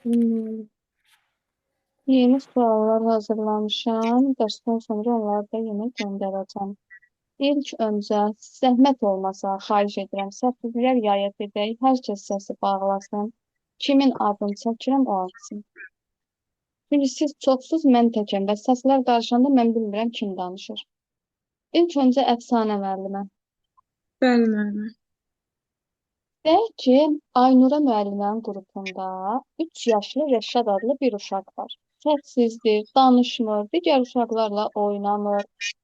Hmm, Yeni suallar hazırlamışam. Dərsdən sonra onları da yenə göndərəcəm. İlk öncə zəhmət olmasa xahiş edirəm. Səssizliklər riayət edək. Hər kəs səsi bağlasın. Kimin adını çəkirəm o alsın. Çünki siz çoxsuz, mən təkəm və səslər qarışanda mən bilmirəm kim danışır. İlk öncə Əfsanə müəllimə. Bəli, müəllimə. Deyək ki, Aynura müəllimənin qrupunda 3 yaşlı Rəşad adlı bir uşaq var. Səssizdir, danışmır, digər uşaqlarla oynamır,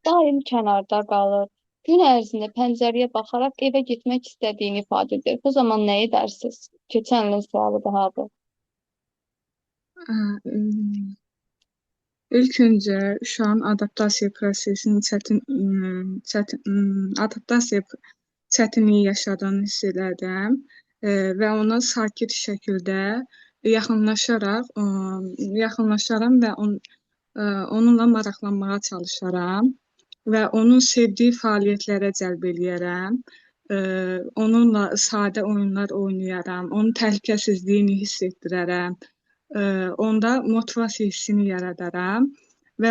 daim kənarda qalır. Gün ərzində pəncərəyə baxaraq evə getmək istədiyini ifadə edir. Bu zaman nə edərsiniz? Keçən ilin sualı daha bu. Ə, ım, İlk öncə uşağın adaptasiya prosesinin adaptasiya çətinliyi yaşadığını hiss edərdim və ona sakit şəkildə yaxınlaşaram və onunla maraqlanmağa çalışaram və onun sevdiyi fəaliyyətlərə cəlb eləyərəm. E, Onunla sadə oyunlar oynayaram, onun təhlükəsizliyini hiss etdirərəm. Onda motivasiya hissini yaradaram və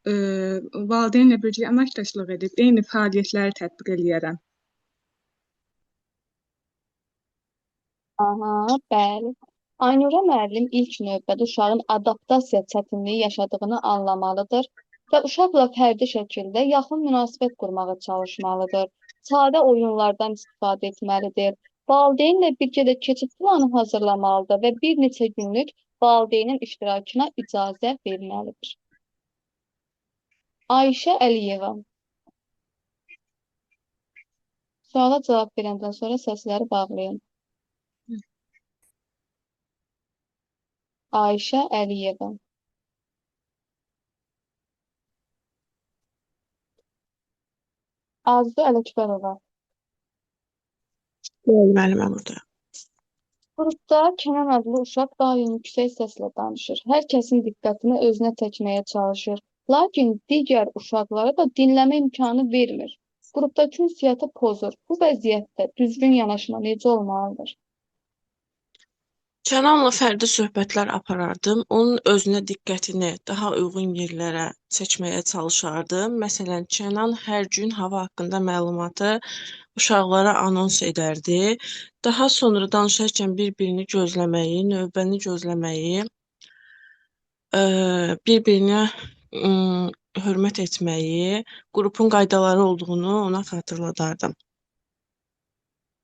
e, valideynlə birgə əməkdaşlıq edib eyni fəaliyyətləri tətbiq eləyərəm. Aha, bəli. Aynura müəllim ilk növbədə uşağın adaptasiya çətinliyi yaşadığını anlamalıdır və uşaqla fərdi şəkildə yaxın münasibət qurmağa çalışmalıdır. Sadə oyunlardan istifadə etməlidir. Valideynlə birgə də keçid planı hazırlamalıdır və bir neçə günlük valideynin iştirakına icazə verməlidir. Ayşə Əliyeva. Suala cavab verəndən sonra səsləri bağlayın. Ayşə Əliyeva. Arzu Ələkbərova. Bəli, müəllimə burada. Qrupda Kənan adlı uşaq daim yüksək səslə danışır. Hər kəsin diqqətini özünə çəkməyə çalışır. Lakin digər uşaqlara da dinləmə imkanı vermir. Qrupdakı ünsiyyəti pozur. Bu vəziyyətdə düzgün yanaşma necə olmalıdır? Kənanla fərdi söhbətlər aparardım. Onun özünə diqqətini daha uyğun yerlərə çəkməyə çalışardım. Məsələn, Kənan hər gün hava haqqında məlumatı uşaqlara anons edərdi. Daha sonra danışarkən bir-birini gözləməyi, növbəni gözləməyi, bir-birinə hörmət etməyi, qrupun qaydaları olduğunu ona xatırladardım.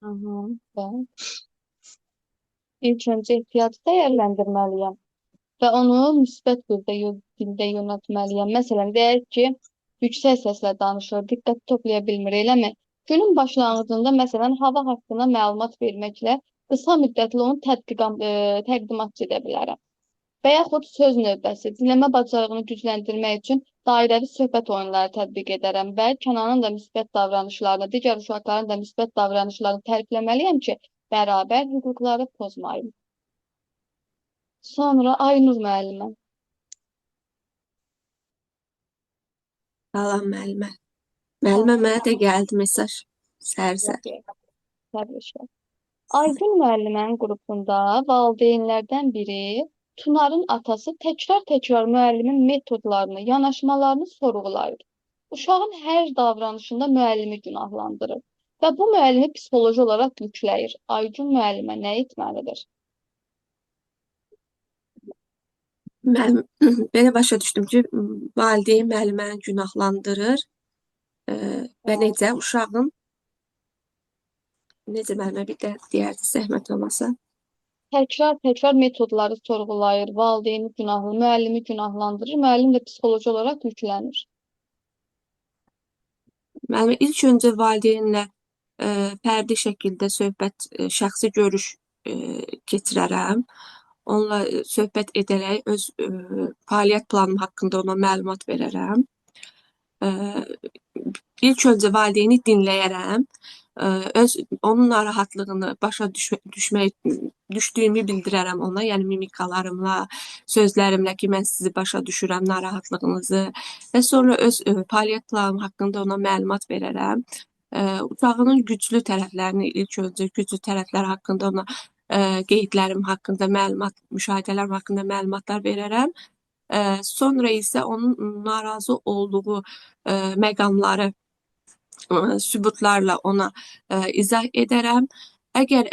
Ben ilk öncə ehtiyatı dəyərləndirməliyəm və onu müsbət dildə yönəltməliyəm. Məsələn, deyək ki, yüksək səslə danışır, diqqət toplaya bilmir, eləmi? Günün başlanğıcında məsələn hava haqqında məlumat verməklə qısa müddətli onu təqdimat edə bilərəm. Və yaxud söz növbəsi, dinləmə bacarığını gücləndirmək üçün dairəvi söhbət oyunları tətbiq edərəm və Kənanın da müsbət davranışlarını, digər uşaqların da müsbət davranışlarını tərifləməliyəm ki, bərabər hüquqları pozmayım. Sonra Aynur müəllimə. Salam müəllimə. Müəllimə, mənə də gəldi mesaj səhər-səhər. Təbriklər. Aygün müəllimənin qrupunda valideynlərdən biri Tunarın atası təkrar-təkrar müəllimin metodlarını, yanaşmalarını sorğulayır. Uşağın hər davranışında müəllimi günahlandırır və bu müəllimi psixoloji olaraq yükləyir. Aygün müəllimə nə etməlidir? Mən belə başa düşdüm ki, valideyn müəlliməni günahlandırır və necə müəllimə bir də deyərdi zəhmət olmasa. Təkrar-təkrar metodları sorğulayır, valideyni günahlı, müəllimi günahlandırır, müəllim də psixoloji olaraq yüklənir. Müəllimə ilk öncə valideynlə fərdi şəkildə söhbət, şəxsi görüş keçirərəm. Onunla söhbət edərək öz fəaliyyət planım haqqında ona məlumat verərəm. İlk öncə valideyni dinləyərəm. Onun narahatlığını başa düşdüyümü bildirərəm ona, yəni mimikalarımla, sözlərimlə ki, mən sizi başa düşürəm, narahatlığınızı və sonra öz fəaliyyət planım haqqında ona məlumat verərəm. Uşağının güclü tərəflərini ilk öncə güclü tərəfləri haqqında ona qeydlərim haqqında məlumat, müşahidələrim haqqında məlumatlar verərəm. Sonra isə onun narazı olduğu məqamları sübutlarla ona izah edərəm. Əgər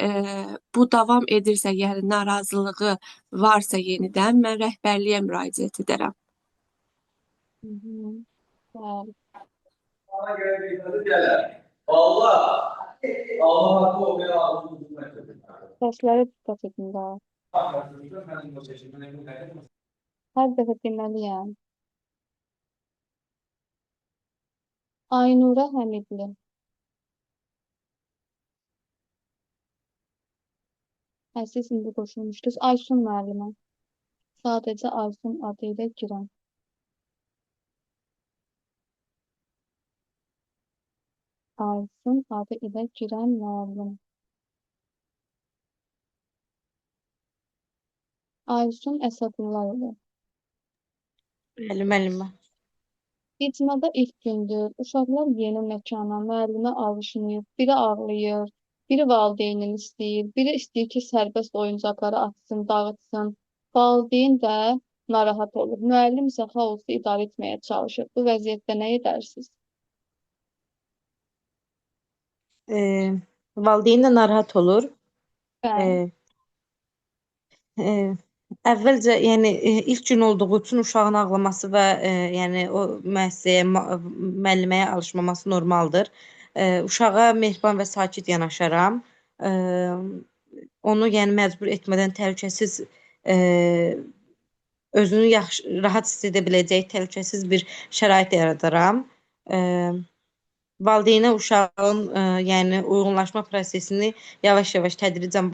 bu davam edirsə, yəni narazılığı varsa yenidən mən rəhbərliyə müraciət edərəm. Hı hı. Bəli. Bana göre bir tadı derler. Allah! Allah hakkı o beni ağzını bulmak. Səslərə diqqət edin daha. Ben bu seçimden emin Hər dəfə deməliyəm. Aynurə Həmidli. Siz indi qoşulmuşdunuz. Aysun müəllimə. Sadəcə Aysun adı ilə girən. Aysun adı ilə girən müəllim. Aysun Əsədullayeva. Bəli, müəllimə. İcmada ilk gündür. Uşaqlar yeni məkana, müəllimə alışmayıb. Biri ağlayır, biri valideynini istəyir, biri istəyir ki, sərbəst oyuncaqları atsın, dağıtsın. Valideyn də narahat olur. Müəllim isə xaosu idarə etməyə çalışır. Bu vəziyyətdə nə edərsiniz? Valideyn də narahat olur. Bəli. E, Əvvəlcə, yəni ilk gün olduğu üçün uşağın ağlaması və yəni o müəssisəyə, müəlliməyə alışmaması normaldır. Uşağa mehriban və sakit yanaşaram. Onu yəni məcbur etmədən təhlükəsiz özünü yaxşı, rahat hiss edə biləcək təhlükəsiz bir şərait yaradaram. Valideynə uşağın yəni uyğunlaşma prosesini yavaş-yavaş tədricən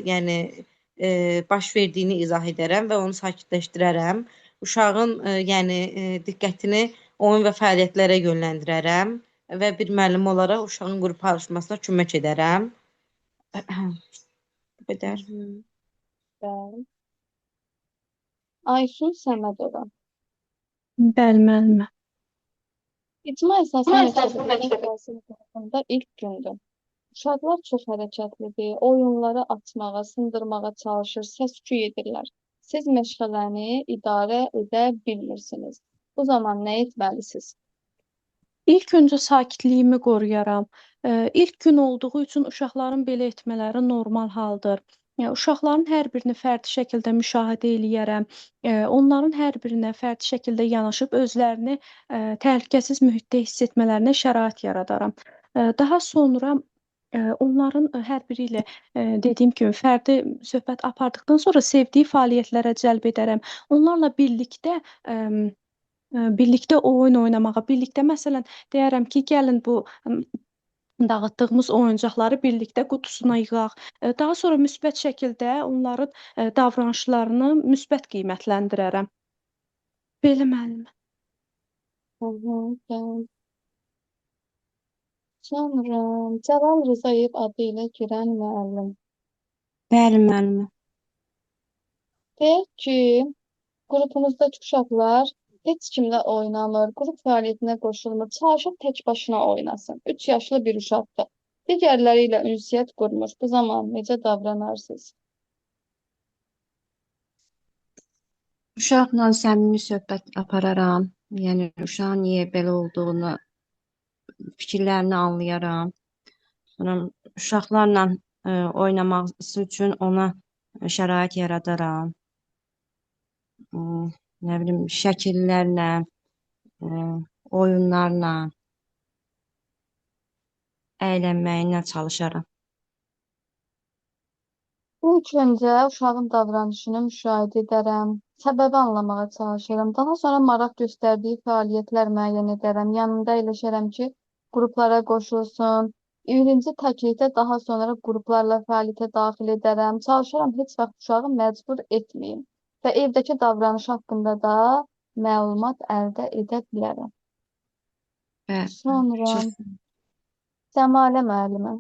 yəni baş verdiyini izah edərəm və onu sakitləşdirərəm. Uşağın yəni diqqətini oyun və fəaliyyətlərə yönləndirərəm və bir müəllim olaraq uşağın qrupa alışmasına kömək edərəm. Bu qədər. Bəli. Aysun Səmədova. Bəli, müəllimə. İcma əsaslı məktəbimizin təhsil qrupunda ilk gündür. Uşaqlar çox hərəkətlidir, oyunları açmağa, sındırmağa çalışır, səs-küy edirlər. Siz məşğələni idarə edə bilmirsiniz. Bu zaman nə etməlisiniz? İlk öncə sakitliyimi qoruyaram. İlk gün olduğu üçün uşaqların belə etmələri normal haldır. Uşaqların hər birini fərdi şəkildə müşahidə eləyərəm. Onların hər birinə fərdi şəkildə yanaşıb özlərini təhlükəsiz mühitdə hiss etmələrinə şərait yaradaram. Daha sonra onların hər biri ilə dediyim kimi fərdi söhbət apardıqdan sonra sevdiyi fəaliyyətlərə cəlb edərəm. Onlarla birlikdə oyun oynamağa, birlikdə məsələn deyərəm ki, gəlin bu dağıtdığımız oyuncaqları birlikdə qutusuna yığaq. Daha sonra müsbət şəkildə onların davranışlarını müsbət qiymətləndirərəm. Belə müəllimə. Bəli. Sonra Cəlal Rzayev adı ilə girən müəllim. Bəli, müəllimə. Deyək ki, qrupunuzdakı uşaqlar heç kimlə oynamır, qrup fəaliyyətinə qoşulmur, çalışıb tək başına oynasın. 3 yaşlı bir uşaqdır. Digərləri ilə ünsiyyət qurmur. Bu zaman necə davranarsınız? Uşaqla səmimi söhbət apararam. Yəni uşağın niyə belə olduğunu, fikirlərini anlayaram. Sonra uşaqlarla oynaması üçün ona şərait yaradaram. Nə bilim, şəkillərlə, oyunlarla, əylənməyinə çalışaram. İlk öncə uşağın davranışını müşahidə edərəm, səbəbi anlamağa çalışıram. Daha sonra maraq göstərdiyi fəaliyyətlər müəyyən edərəm. Yanında əyləşərəm ki, qruplara qoşulsun. Birinci təklikdə daha sonra qruplarla fəaliyyətə daxil edərəm. Çalışaram heç vaxt uşağı məcbur etməyim və evdəki davranış haqqında da məlumat əldə edə bilərəm. Sonra Cəmalə müəllimə.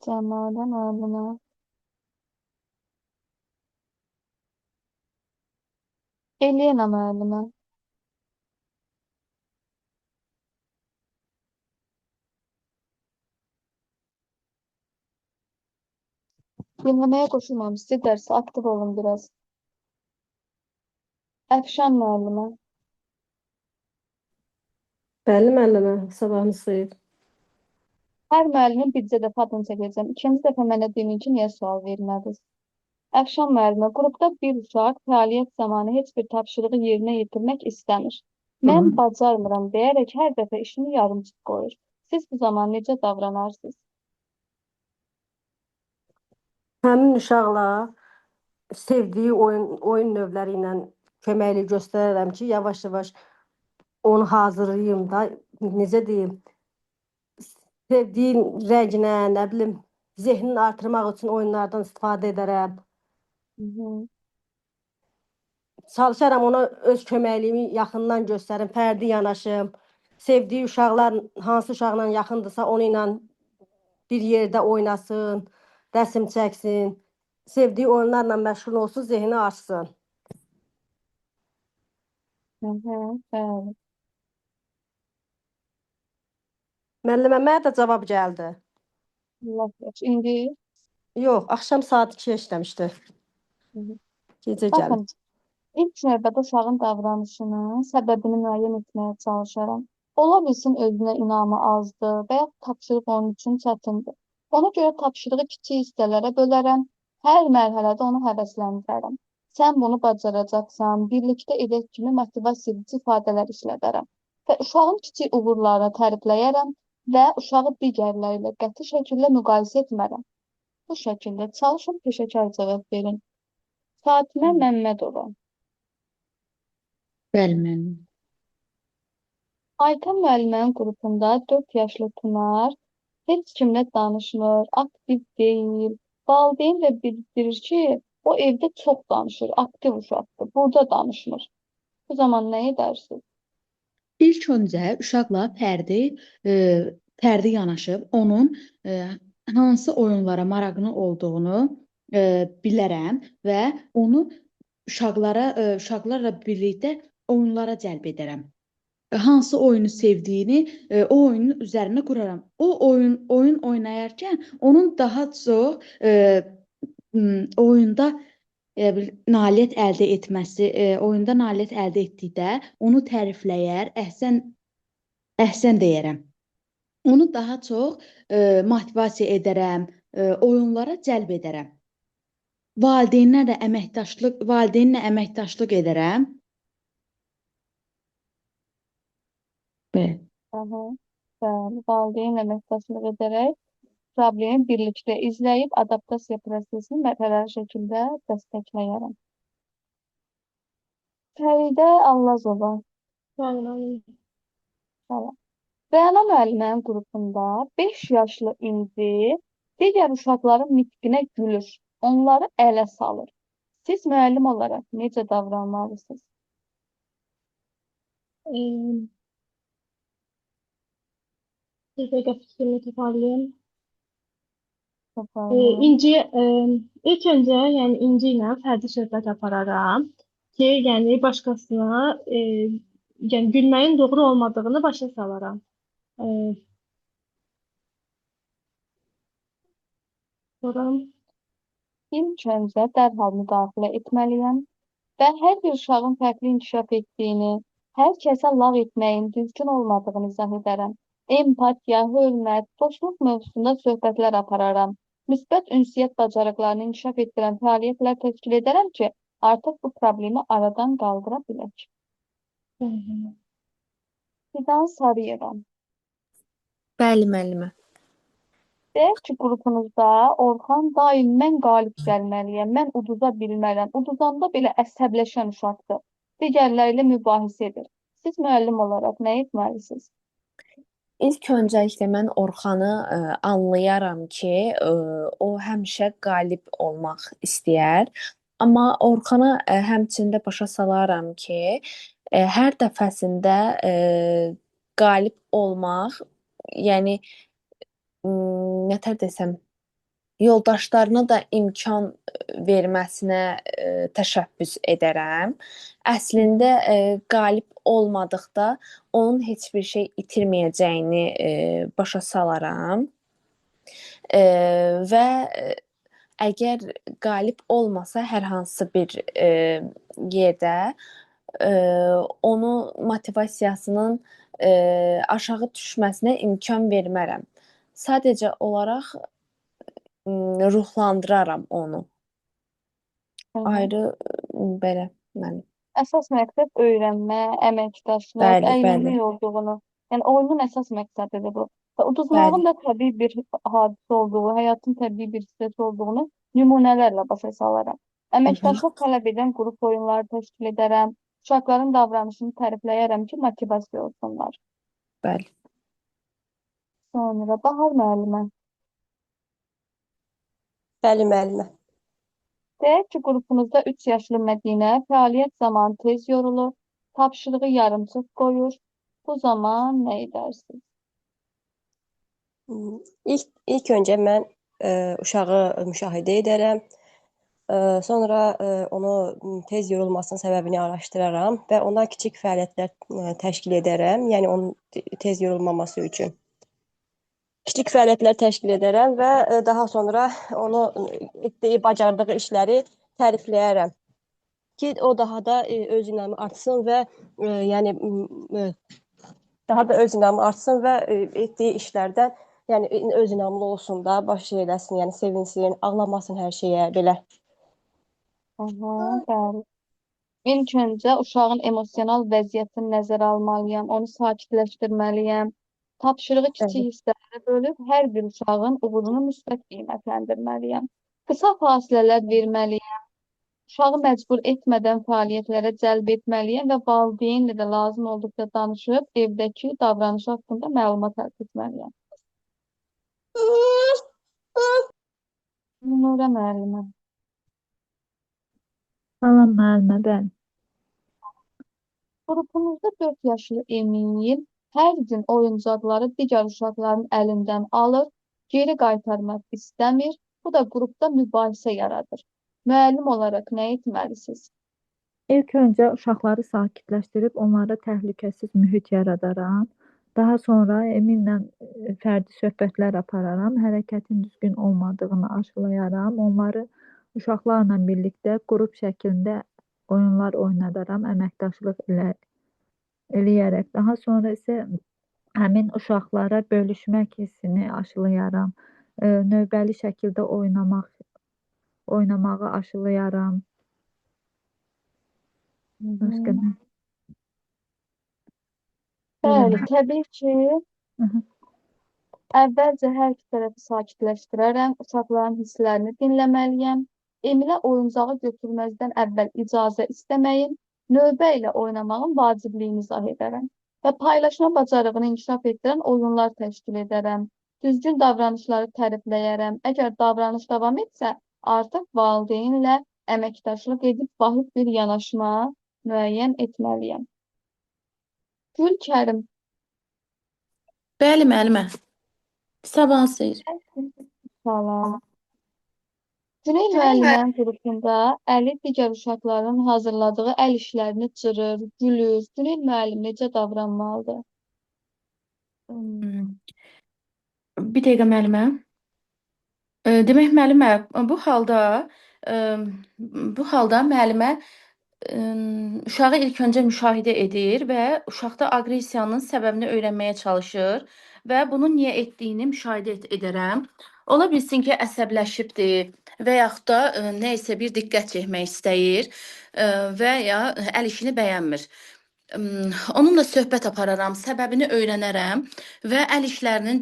Cəmalə müəllimə. Elena müəllimə. Dinləməyə qoşulmamışsınız, dərsə aktiv olun biraz. Əfşan müəllimə. Bəli, müəllimə, sabahınız xeyir. Hər müəllimin bircə dəfə adını çəkəcəm. İkinci dəfə mənə deyin ki, niyə sual vermədiniz? Əfşan müəllimə, qrupda bir uşaq fəaliyyət zamanı heç bir tapşırığı yerinə yetirmək istəmir. Mən bacarmıram deyərək hər dəfə işini yarımçıq qoyur. Siz bu zaman necə davranarsınız? Həmin uşaqla sevdiyi oyun növləri ilə köməklik göstərərəm ki, yavaş-yavaş onu hazırlayım da, necə deyim, sevdiyi rənginə, nə bilim, zehnini artırmaq üçün oyunlardan istifadə edərəm. Çalışaram ona öz köməkliyimi yaxından göstərim, fərdi yanaşım. Sevdiyi uşaqlar hansı uşaqla yaxındırsa, onu ilə bir yerdə oynasın, rəsm çəksin. Sevdiyi oyunlarla məşğul olsun, zehni açsın. Bəli. Müəllimə, mənə də cavab gəldi. Allah yaxşı. İndi Yox, axşam saat 2-yə işləmişdi. Gecə gəldi. baxın, ilk növbədə uşağın davranışının səbəbini müəyyən etməyə çalışaram. Ola bilsin özünə inamı azdır və ya tapşırıq onun üçün çətindir. Ona görə tapşırığı kiçik hissələrə bölərəm, hər mərhələdə onu həvəsləndirərəm. Sən bunu bacaracaqsan, birlikdə edək kimi motivasiya edici ifadələr işlədərəm. Və uşağın kiçik uğurlarını tərifləyərəm və uşağı digərləri ilə qəti şəkildə müqayisə etmərəm. Bu şəkildə çalışın, peşəkar cavab verin. Fatimə Məmmədova. Bəli, müəllim. Aytən müəllimənin qrupunda 4 yaşlı Pınar heç kimlə danışmır, aktiv deyil. Valideyn də bildirir ki, o evdə çox danışır, aktiv uşaqdır, burada danışmır. Bu zaman nə edərsiniz? İlk öncə uşaqla fərdi yanaşıb, onun hansı oyunlara marağının olduğunu bilərəm və onu uşaqlarla birlikdə oyunlara cəlb edərəm. Hansı oyunu sevdiyini o oyunun üzərində quraram. O oyun oynayarkən onun daha çox oyunda nailiyyət əldə etməsi, oyunda nailiyyət əldə etdikdə onu tərifləyər, əhsən deyərəm. Onu daha çox motivasiya edərəm, oyunlara cəlb edərəm. Valideynlə əməkdaşlıq edərəm. Bəli, valideynlə əməkdaşlıq edərək problemi birlikdə izləyib adaptasiya prosesini mərhələli şəkildə dəstəkləyərəm. Fəridə Allazova. Salam. Rəna müəllimənin qrupunda 5 yaşlı İnci digər uşaqların nitqinə gülür, onları ələ salır. Siz müəllim olaraq necə davranmalısınız? Bir dəqiqə fikrimi toparlayım. Toparlayın. İnci, ilk öncə, yəni İnci ilə fərdi söhbət apararam ki, yəni başqasına, yəni gülməyin doğru olmadığını başa salaram. Sonra İlk öncə dərhal müdaxilə etməliyəm və hər bir uşağın fərqli inkişaf etdiyini, hər kəsə lağ etməyin düzgün olmadığını izah edərəm. Empatiya, hörmət, dostluq mövzusunda söhbətlər apararam. Müsbət ünsiyyət bacarıqlarını inkişaf etdirən fəaliyyətlər təşkil edərəm ki, artıq bu problemi aradan qaldıra bilək. Fidan Sarıyeva. Bəli, müəllimə. Deyək ki, qrupunuzda Orxan daim mən qalib gəlməliyəm, mən uduza bilmərəm. Uduzanda belə əsəbləşən uşaqdır. Digərləri ilə mübahisə edir. Siz müəllim olaraq nə etməlisiniz? İlk öncəliklə mən Orxanı anlayaram ki, o həmişə qalib olmaq istəyər. Amma Orxana həmçində başa salaram ki, hər dəfəsində qalib olmaq, yəni nətər desəm, yoldaşlarına da imkan verməsinə təşəbbüs edərəm. Əslində qalib olmadıqda onun heç bir şey itirməyəcəyini başa salaram. Və əgər qalib olmasa hər hansı bir yerdə e, onu motivasiyasının aşağı düşməsinə imkan vermərəm. Sadəcə olaraq ruhlandıraram onu. Hı hı. Ayrı belə mənim. Əsas məqsəd öyrənmə, əməkdaşlıq, Bəli, bəli. əylənmək olduğunu, yəni oyunun əsas məqsədidir bu. Və Bəli. uduzmağın da təbii bir hadisə olduğu, həyatın təbii bir hissəsi olduğunu nümunələrlə başa salaram. Əməkdaşlıq tələb edən qrup oyunları təşkil edərəm, uşaqların davranışını tərifləyərəm ki, motivasiya olsunlar. Bəli. Sonra Bahar müəllimə, Bəli, müəllimə. deyək ki, qrupunuzda 3 yaşlı Mədinə fəaliyyət zamanı tez yorulur, tapşırığı yarımçıq qoyur. Bu zaman nə edərsiniz? İlk öncə mən uşağı müşahidə edərəm. Sonra onu tez yorulmasının səbəbini araşdıraram və ona kiçik fəaliyyətlər təşkil edərəm. Yəni onun tez yorulmaması üçün. Kiçik fəaliyyətlər təşkil edərəm və daha sonra onu etdiyi, bacardığı işləri tərifləyərəm ki, o daha da öz inamı artsın və yəni daha da öz inamı artsın və etdiyi işlərdən yəni öz inamlı olsun da, baş eləsin, yəni sevinsin, ağlamasın hər şeyə belə. Aha, bəli. İlk öncə uşağın emosional vəziyyətini nəzərə almalıyam, onu sakitləşdirməliyəm. Tapşırığı kiçik hissələrə bölüb hər bir uşağın uğurunu müsbət qiymətləndirməliyəm. Qısa fasilələr verməliyəm. Uşağı məcbur etmədən fəaliyyətlərə cəlb etməliyəm və valideynlə də lazım olduqca danışıb evdəki davranış haqqında məlumat əldə etməliyəm. Nurə müəllimə. Salam müəllimə, bəli. Qrupunuzda 4 yaşlı Emil hər gün oyuncaqları digər uşaqların əlindən alır, geri qaytarmaq istəmir. Bu da qrupda mübahisə yaradır. Müəllim olaraq nə etməlisiniz? İlk öncə uşaqları sakitləşdirib onlara təhlükəsiz mühit yaradaram. Daha sonra Eminlə fərdi söhbətlər apararam, hərəkətin düzgün olmadığını aşılayaram. Onları uşaqlarla birlikdə qrup şəklində oyunlar oynadaram, əməkdaşlıq eləyərək. Daha sonra isə həmin uşaqlara bölüşmək hissini aşılayaram. Növbəli şəkildə oynamağı aşılayaram. Başqa nə? Bəli, təbii ki, Hı hı. əvvəlcə hər iki tərəfi sakitləşdirərəm, uşaqların hisslərini dinləməliyəm. Emilə oyuncağı götürməzdən əvvəl icazə istəməyin, növbə ilə oynamağın vacibliyini izah edərəm və paylaşma bacarığını inkişaf etdirən oyunlar təşkil edərəm. Düzgün davranışları tərifləyərəm. Əgər davranış davam etsə, artıq valideynlə əməkdaşlıq edib vahid bir yanaşma müəyyən etməliyəm. Gülkərim. Bəli, müəllimə. Sabahınız xeyir. Salam. Güney müəllimənin qrupunda Əli digər uşaqların hazırladığı əl işlərini cırır, gülür. Güney müəllim necə davranmalıdır? Bir dəqiqə müəllimə. Demək müəllimə, bu halda müəllimə uşağı ilk öncə müşahidə edir və uşaqda aqressiyanın səbəbini öyrənməyə çalışır və bunun niyə etdiyini müşahidə edərəm. Ola bilsin ki, əsəbləşibdir və yaxud da nə isə bir diqqət çəkmək istəyir və ya əl işini bəyənmir. Onunla söhbət apararam, səbəbini öyrənərəm və əl işlərinin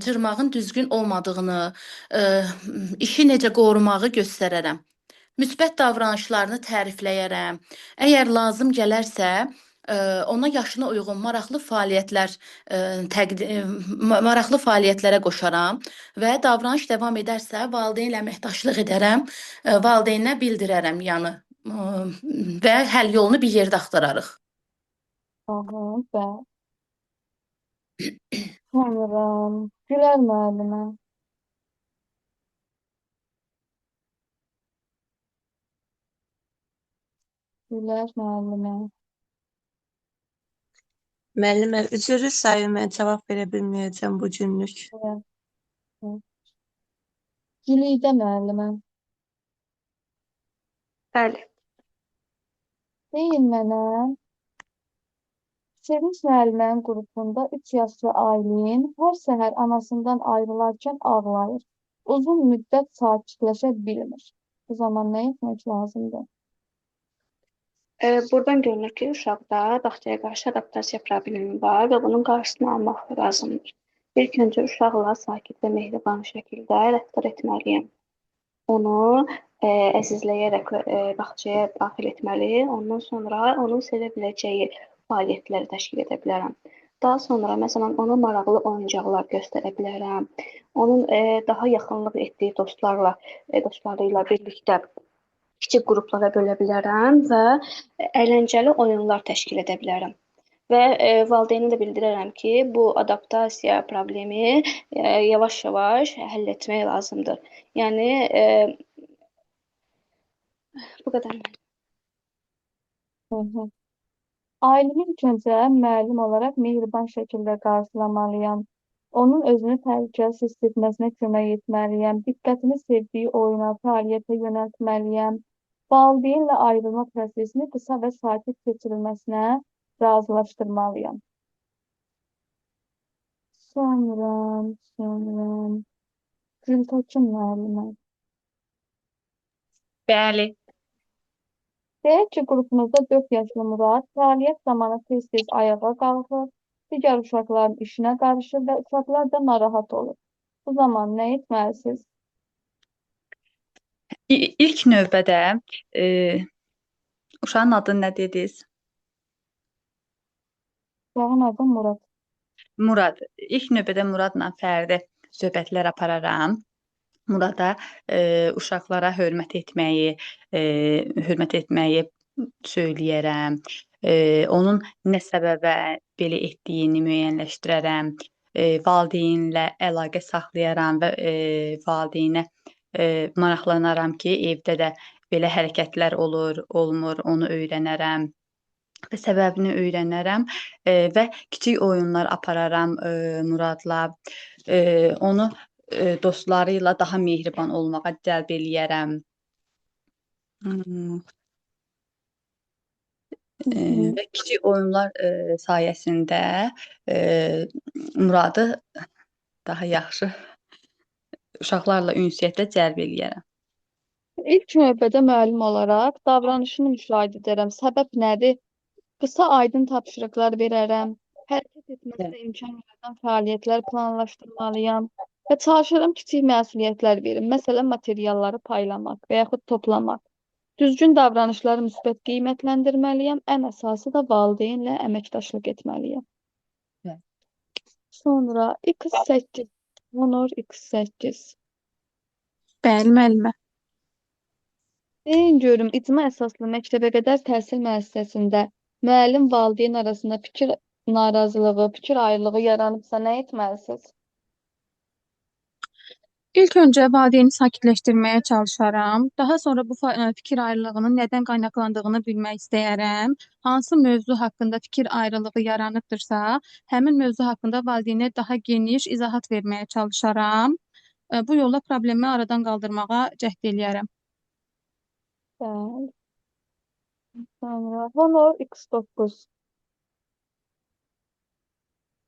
cırmağın düzgün olmadığını, işi necə qorumağı göstərərəm. Müsbət davranışlarını tərifləyərəm. Əgər lazım gələrsə, ona yaşına uyğun maraqlı fəaliyyətlərə qoşaram və davranış davam edərsə, valideynlə əməkdaşlıq edərəm, valideynə bildirərəm yəni və həll yolunu bir yerdə axtararıq. Aha, bəli. Sonra Gülər müəllimə. Gülər müəllimə. Müəllimə, üzr istəyirəm, mən cavab verə bilməyəcəm bu günlük. Gülidə müəllimə. Bəli. Deyin mənə, Sevinç müəllimənin qrupunda 3 yaşlı Aylin hər səhər anasından ayrılarkən ağlayır. Uzun müddət sakitləşə bilmir. Bu zaman nə etmək lazımdır? Buradan görünür ki, uşaqda bağçaya qarşı adaptasiya problemi var və bunun qarşısını almaq lazımdır. İlk öncə uşaqla sakit və mehriban şəkildə rəftar etməliyəm. Onu əzizləyərək bağçaya daxil etməli, ondan sonra onun sevə biləcəyi fəaliyyətləri təşkil edə bilərəm. Daha sonra məsələn ona maraqlı oyuncaqlar göstərə bilərəm. Onun daha yaxınlıq etdiyi dostları ilə birlikdə kiçik qruplara bölə bilərəm və əyləncəli oyunlar təşkil edə bilərəm. Və valideynə də bildirərəm ki, bu adaptasiya problemi yavaş-yavaş həll etmək lazımdır. Yəni bu qədər. Ailəni ilk öncə müəllim olaraq mehriban şəkildə qarşılamalıyam. Onun özünü təhlükəsiz hiss etməsinə kömək etməliyəm. Diqqətini sevdiyi oyuna, fəaliyyətə yönəltməliyəm. Valideynlə ayrılma prosesini qısa və sakit keçirilməsinə razılaşdırmalıyam. Sonra Gültaçın müəllimə. Bəli. Deyək ki, qrupumuzda 4 yaşlı Murad fəaliyyət zamanı tez-tez ayağa qalxır, digər uşaqların işinə qarışır və uşaqlar da narahat olur. Bu zaman nə etməlisiniz? İlk növbədə uşağın adını nə dediniz? Uşağın adı Murad. Murad. İlk növbədə Muradla Fərdi söhbətlər apararam. Murada uşaqlara hörmət etməyi söyləyərəm. Onun nə səbəbə belə etdiyini müəyyənləşdirərəm. Valideynlə əlaqə saxlayaram və valideynə maraqlanaram ki, evdə də belə hərəkətlər olur, olmur, onu öyrənərəm və səbəbini öyrənərəm və kiçik oyunlar apararam Muradla. Onu dostları ilə daha mehriban olmağa cəlb eləyərəm. Və kiçik oyunlar sayəsində Muradı daha yaxşı uşaqlarla ünsiyyətə cəlb eləyərəm. İlk növbədə müəllim olaraq davranışını müşahidə edərəm. Səbəb nədir? Qısa aydın tapşırıqlar verərəm. Hərəkət etməsinə imkan yaradan fəaliyyətlər planlaşdırmalıyam və çalışıram kiçik məsuliyyətlər verim. Məsələn, materialları paylamaq və yaxud toplamaq. Düzgün davranışları müsbət qiymətləndirməliyəm. Ən əsası da valideynlə əməkdaşlıq etməliyəm. Sonra X8, Honor X8. Bəli, müəllimə. Deyin görüm, icma əsaslı məktəbəqədər təhsil müəssisəsində müəllim valideyn arasında fikir narazılığı, fikir ayrılığı yaranıbsa nə etməlisiniz? İlk öncə valideyni sakitləşdirməyə çalışaram. Daha sonra bu fikir ayrılığının nədən qaynaqlandığını bilmək istəyərəm. Hansı mövzu haqqında fikir ayrılığı yaranıbdırsa, həmin mövzu haqqında valideynə daha geniş izahat verməyə çalışaram. Bu yolla problemi aradan qaldırmağa cəhd eləyərəm. Bəli. Sonra Honor X9.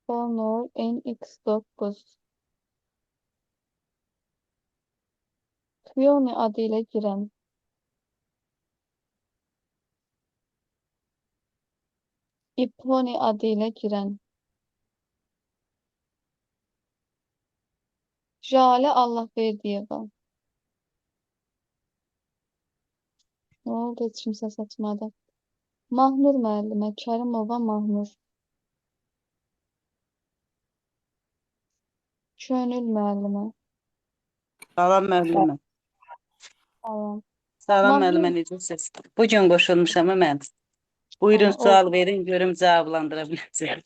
Honor NX9. Xiaomi adı ilə girən. İponi adı ilə girən. Jale Allahverdiyeva. Nə oldu? Heç kimsə saçmadı. Mahnur müəllimə, Kərimova Mahnur. Könül müəllimə. Salam müəllimə. Salam. Salam Mahnur- müəllimə, necəsiniz? Bu gün qoşulmuşam mən. Buyurun, Aha, sual verin, görüm cavablandıra biləcəm.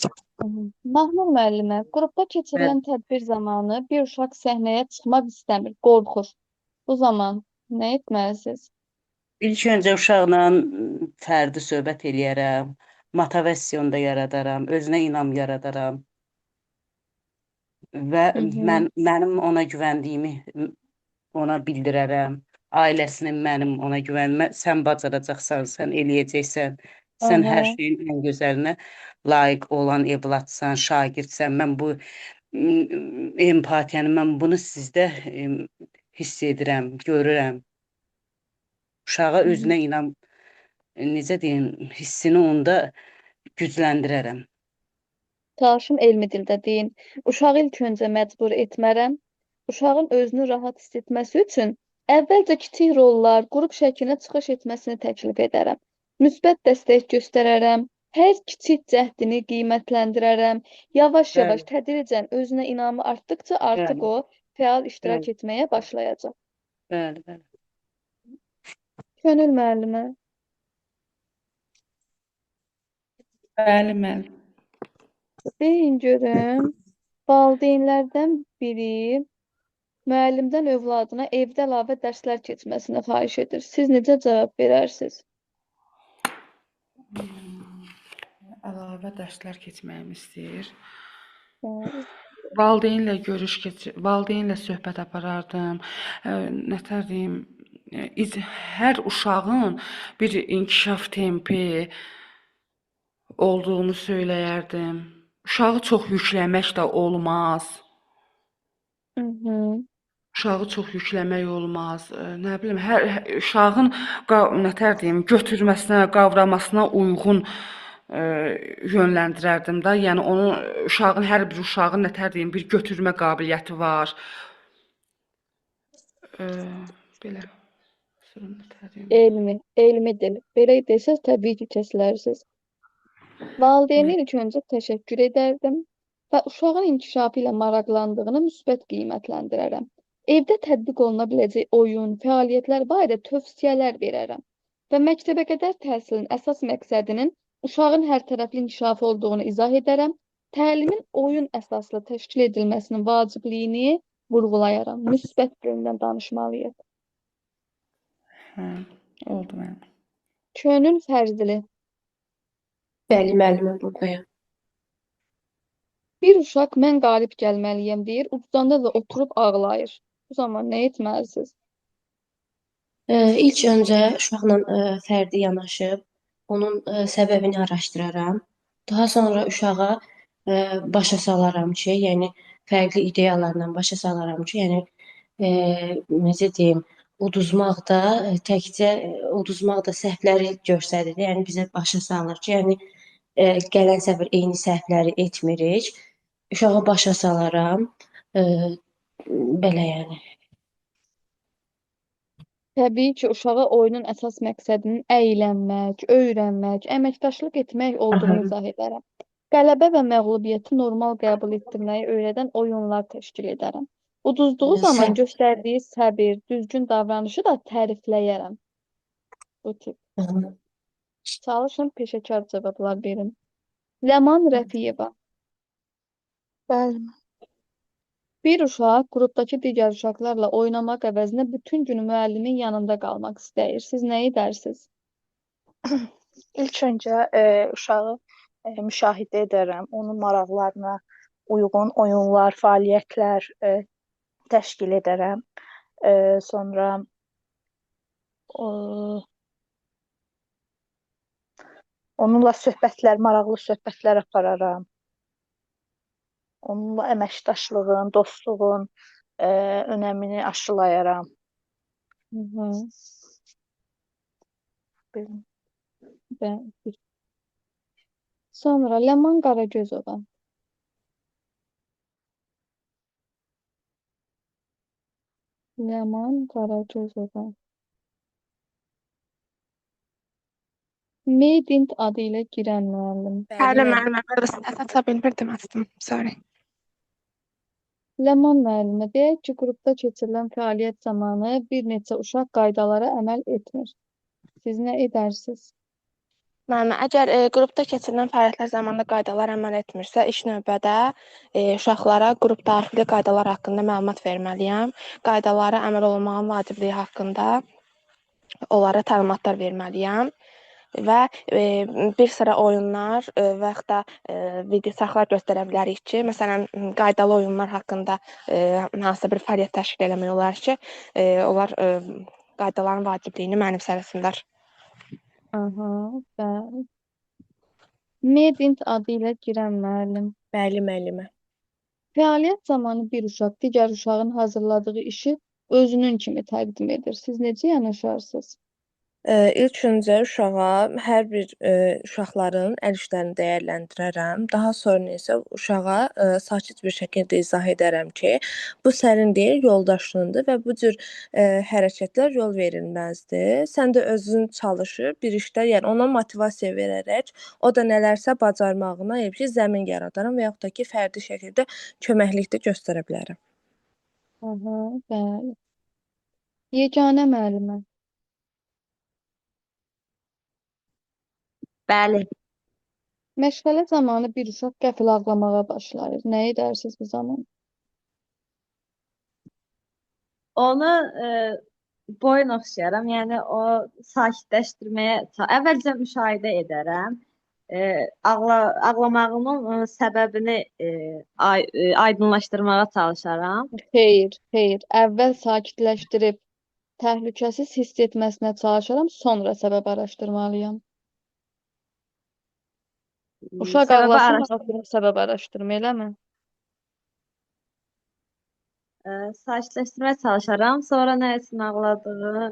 Mahnur müəllimə, qrupda keçirilən tədbir zamanı bir uşaq səhnəyə çıxmaq istəmir, qorxur. Bu zaman nə etməlisiniz? İlk öncə uşaqla fərdi söhbət eləyərəm, motivasiyon da yaradaram, özünə inam yaradaram və mənim ona güvəndiyimi ona bildirərəm. ailəsinin mənim ona güvənmə, sən bacaracaqsan, sən eləyəcəksən, sən hər Aha. şeyin ən gözəlinə layiq olan evladsan, şagirdsən. Mən bu empatiyanı, mən bunu sizdə hiss edirəm, görürəm. Uşağa özünə inam, necə deyim, hissini onda gücləndirərəm. Çalışın elmi dildə deyin. Uşağı ilk öncə məcbur etmərəm. Uşağın özünü rahat hiss etməsi üçün əvvəlcə kiçik rollar, qrup şəklinə çıxış etməsini təklif edərəm. Müsbət dəstək göstərərəm. Hər kiçik cəhdini qiymətləndirərəm. Yavaş-yavaş, Bəli, tədricən özünə inamı artdıqca artıq bəli, o fəal iştirak bəli, etməyə başlayacaq. bəli, bəli. Könül müəllimə. Bəli, müəllim. Deyin görüm, valideynlərdən biri müəllimdən övladına evdə əlavə dərslər keçməsini xahiş edir. Siz necə cavab verərsiniz? Əlavə dərslər keçməyimi istəyir. Hə. Valideynlə söhbət aparardım. Nətər deyim, hər uşağın bir inkişaf tempi olduğunu söyləyərdim. Uşağı çox yükləmək də olmaz. Uşağı çox yükləmək olmaz. Nə bilim, hər uşağın nətər deyim, götürməsinə, qavramasına uyğun yönləndirərdim də. Yəni onun hər bir uşağın nətər deyim, bir götürmə qabiliyyəti var. Belə. Nətər deyim. Elmi dil. Belə desəz təbii ki, kəsilərsiniz. Valideyni ilk öncə təşəkkür edərdim və uşağın inkişafı ilə maraqlandığını müsbət qiymətləndirərəm. Evdə tətbiq oluna biləcək oyun, fəaliyyətlər barədə tövsiyələr verərəm və məktəbəqədər təhsilin əsas məqsədinin uşağın hərtərəfli inkişafı olduğunu izah edərəm. Təlimin oyun əsaslı təşkil edilməsinin vacibliyini vurğulayaram. Müsbət yöndən danışmalıyıq. Oldu mənim. Könül fərzli. Bəli, müəllimə buradayam. Bir uşaq mən qalib gəlməliyəm deyir, ucuzanda da oturub ağlayır. Bu zaman nə etməlisiniz? İlk öncə uşaqla fərdi yanaşıb, onun səbəbini araşdıraram. Daha sonra uşağa başa salaram ki, yəni fərqli ideyalarla başa salaram ki, yəni necə deyim, uduzmaq da təkcə uduzmaq da səhvləri göstərir. Yəni bizə başa salır ki, yəni gələn səfər eyni səhvləri etmirik. Uşağı başa salaram. Belə yəni. Təbii ki, uşağa oyunun əsas məqsədinin əylənmək, öyrənmək, əməkdaşlıq etmək olduğunu izah edərəm. Qələbə və məğlubiyyəti normal qəbul etdirməyi öyrədən oyunlar təşkil edərəm. Uduzduğu zaman göstərdiyi səbir, düzgün davranışı da tərifləyərəm. Bu tip. Çalışın peşəkar cavablar verin. Ləman Rəfiyeva. Bəli. Bir uşaq qrupdakı digər uşaqlarla oynamaq əvəzinə bütün günü müəllimin yanında qalmaq istəyir. Siz nə edərsiniz? İlk öncə uşağı müşahidə edərəm. Onun maraqlarına uyğun oyunlar, fəaliyyətlər təşkil edərəm. Sonra onunla maraqlı söhbətlər apararam. Onunla əməkdaşlığın, dostluğun önəmini aşılayaram. Sonra Ləman Qaragözova. Ləman Qaragözova. Meydint adı ilə girən müəllim. Bəli, müəllimə. Səs aça bilmirdim, açdım. Sorry. Ləman müəllimə, deyək ki, qrupda keçirilən fəaliyyət zamanı bir neçə uşaq qaydalara əməl etmir. Siz nə edərsiniz? Müəllimə, əgər qrupda keçirilən fəaliyyətlər zamanında qaydalar əməl etmirsə, ilk növbədə uşaqlara qrup daxili qaydalar haqqında məlumat verməliyəm. Qaydalara əməl olunmağın vacibliyi haqqında onlara təlimatlar verməliyəm. Və bir sıra oyunlar və yaxud da video saxlar göstərə bilərik ki, məsələn, qaydalı oyunlar haqqında hansısa bir fəaliyyət təşkil eləmək olar ki, onlar qaydaların vacibliyini mənimsəsinlər. Aha, bəli. Medint adı ilə girən müəllim. Bəli, müəllimə. Fəaliyyət zamanı bir uşaq digər uşağın hazırladığı işi özünün kimi təqdim edir. Siz necə yanaşarsınız? İlk öncə uşağa hər bir uşaqların əl işlərini dəyərləndirərəm. Daha sonra isə uşağa sakit bir şəkildə izah edərəm ki, bu sənin deyil, yoldaşındır və bu cür hərəkətlər yol verilməzdir. Sən də özün çalışıb bir işdə, yəni ona motivasiya verərək, o da nələrsə bacarmağına zəmin yaradaram və yaxud da ki, fərdi şəkildə köməklik də göstərə bilərəm. Aha, bəli. Yeganə müəllimə. Bəli. Məşğələ zamanı bir uşaq qəfil ağlamağa başlayır. Nə edərsiniz bu zaman? Onu boyun oxşayaram. Yəni o sakitləşdirməyə əvvəlcə müşahidə edərəm. Ağlamağımın səbəbini aydınlaşdırmağa çalışaram. Xeyr. Əvvəl sakitləşdirib təhlükəsiz hiss etməsinə çalışaram, sonra səbəb araşdırmalıyam. Uşaq Səbəbi ağlasın, araşdır sonra səbəb araşdırma, eləmi? sakitləşdirməyə çalışaram. Sonra nə üçün ağladığını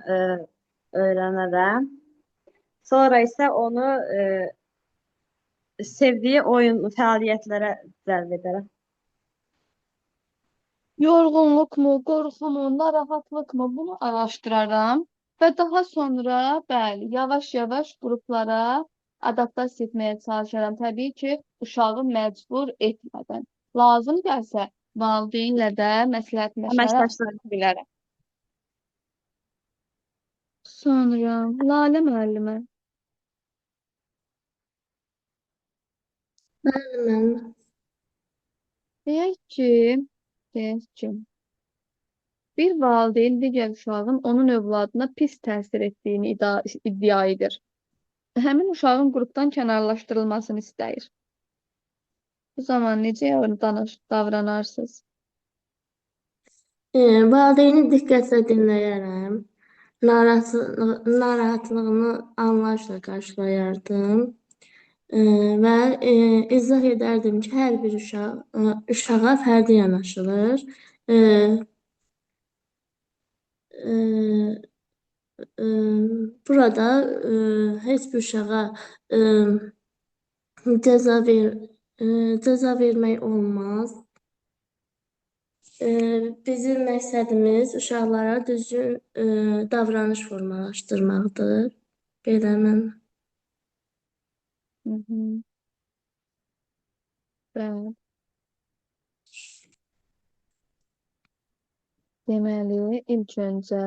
öyrənərəm. Sonra isə onu sevdiyi oyun fəaliyyətlərə cəlb edərəm. Yorğunluqmu, qorxumu, narahatlıqmı bunu araşdıraram və daha sonra bəli, yavaş-yavaş qruplara adaptasiya etməyə çalışaram. Təbii ki, uşağı məcbur etmədən. Lazım gəlsə valideynlə də məsləhətləşərək Əməkdaşlıq. apara bilərəm. Sonra Lalə müəllimə. Müəlliməm, Deyək ki, bir valideyn digər uşağın onun övladına pis təsir etdiyini iddia edir. Həmin uşağın qrupdan kənarlaşdırılmasını istəyir. Bu zaman necə davranarsınız? valideyni diqqətlə dinləyərəm. Narahatlığını anlayışla qarşılayardım. Və izah edərdim ki, hər bir uşağa fərdi yanaşılır. Burada heç bir uşağa cəza vermək olmaz. Bizim məqsədimiz uşaqlara düzgün davranış formalaşdırmaqdır. Belə mən. Bəli. Deməli, ilk öncə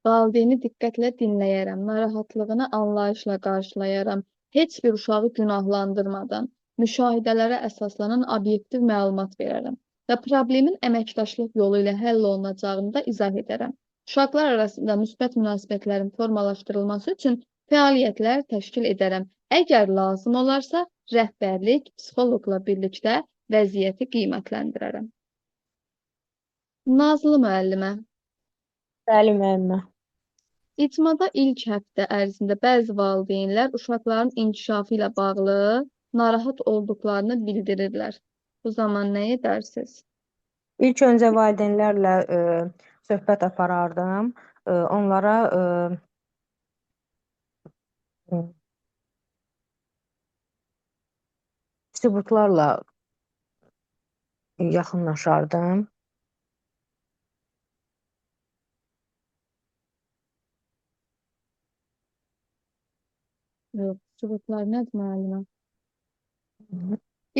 valideyni diqqətlə dinləyərəm, narahatlığını anlayışla qarşılayaram, heç bir uşağı günahlandırmadan, müşahidələrə əsaslanan obyektiv məlumat verərəm və problemin əməkdaşlıq yolu ilə həll olunacağını da izah edərəm. Uşaqlar arasında müsbət münasibətlərin formalaşdırılması üçün fəaliyyətlər təşkil edərəm. Əgər lazım olarsa, rəhbərlik, psixoloqla birlikdə vəziyyəti qiymətləndirərəm. Nazlı müəllimə. Bəli, müəllimə. İcmada ilk həftə ərzində bəzi valideynlər uşaqların inkişafı ilə bağlı narahat olduqlarını bildirirlər. Bu zaman nə edərsiniz? İlk öncə valideynlərlə söhbət aparardım. Onlara sübutlarla yaxınlaşardım. Yox, sübutlar nədir müəllimə?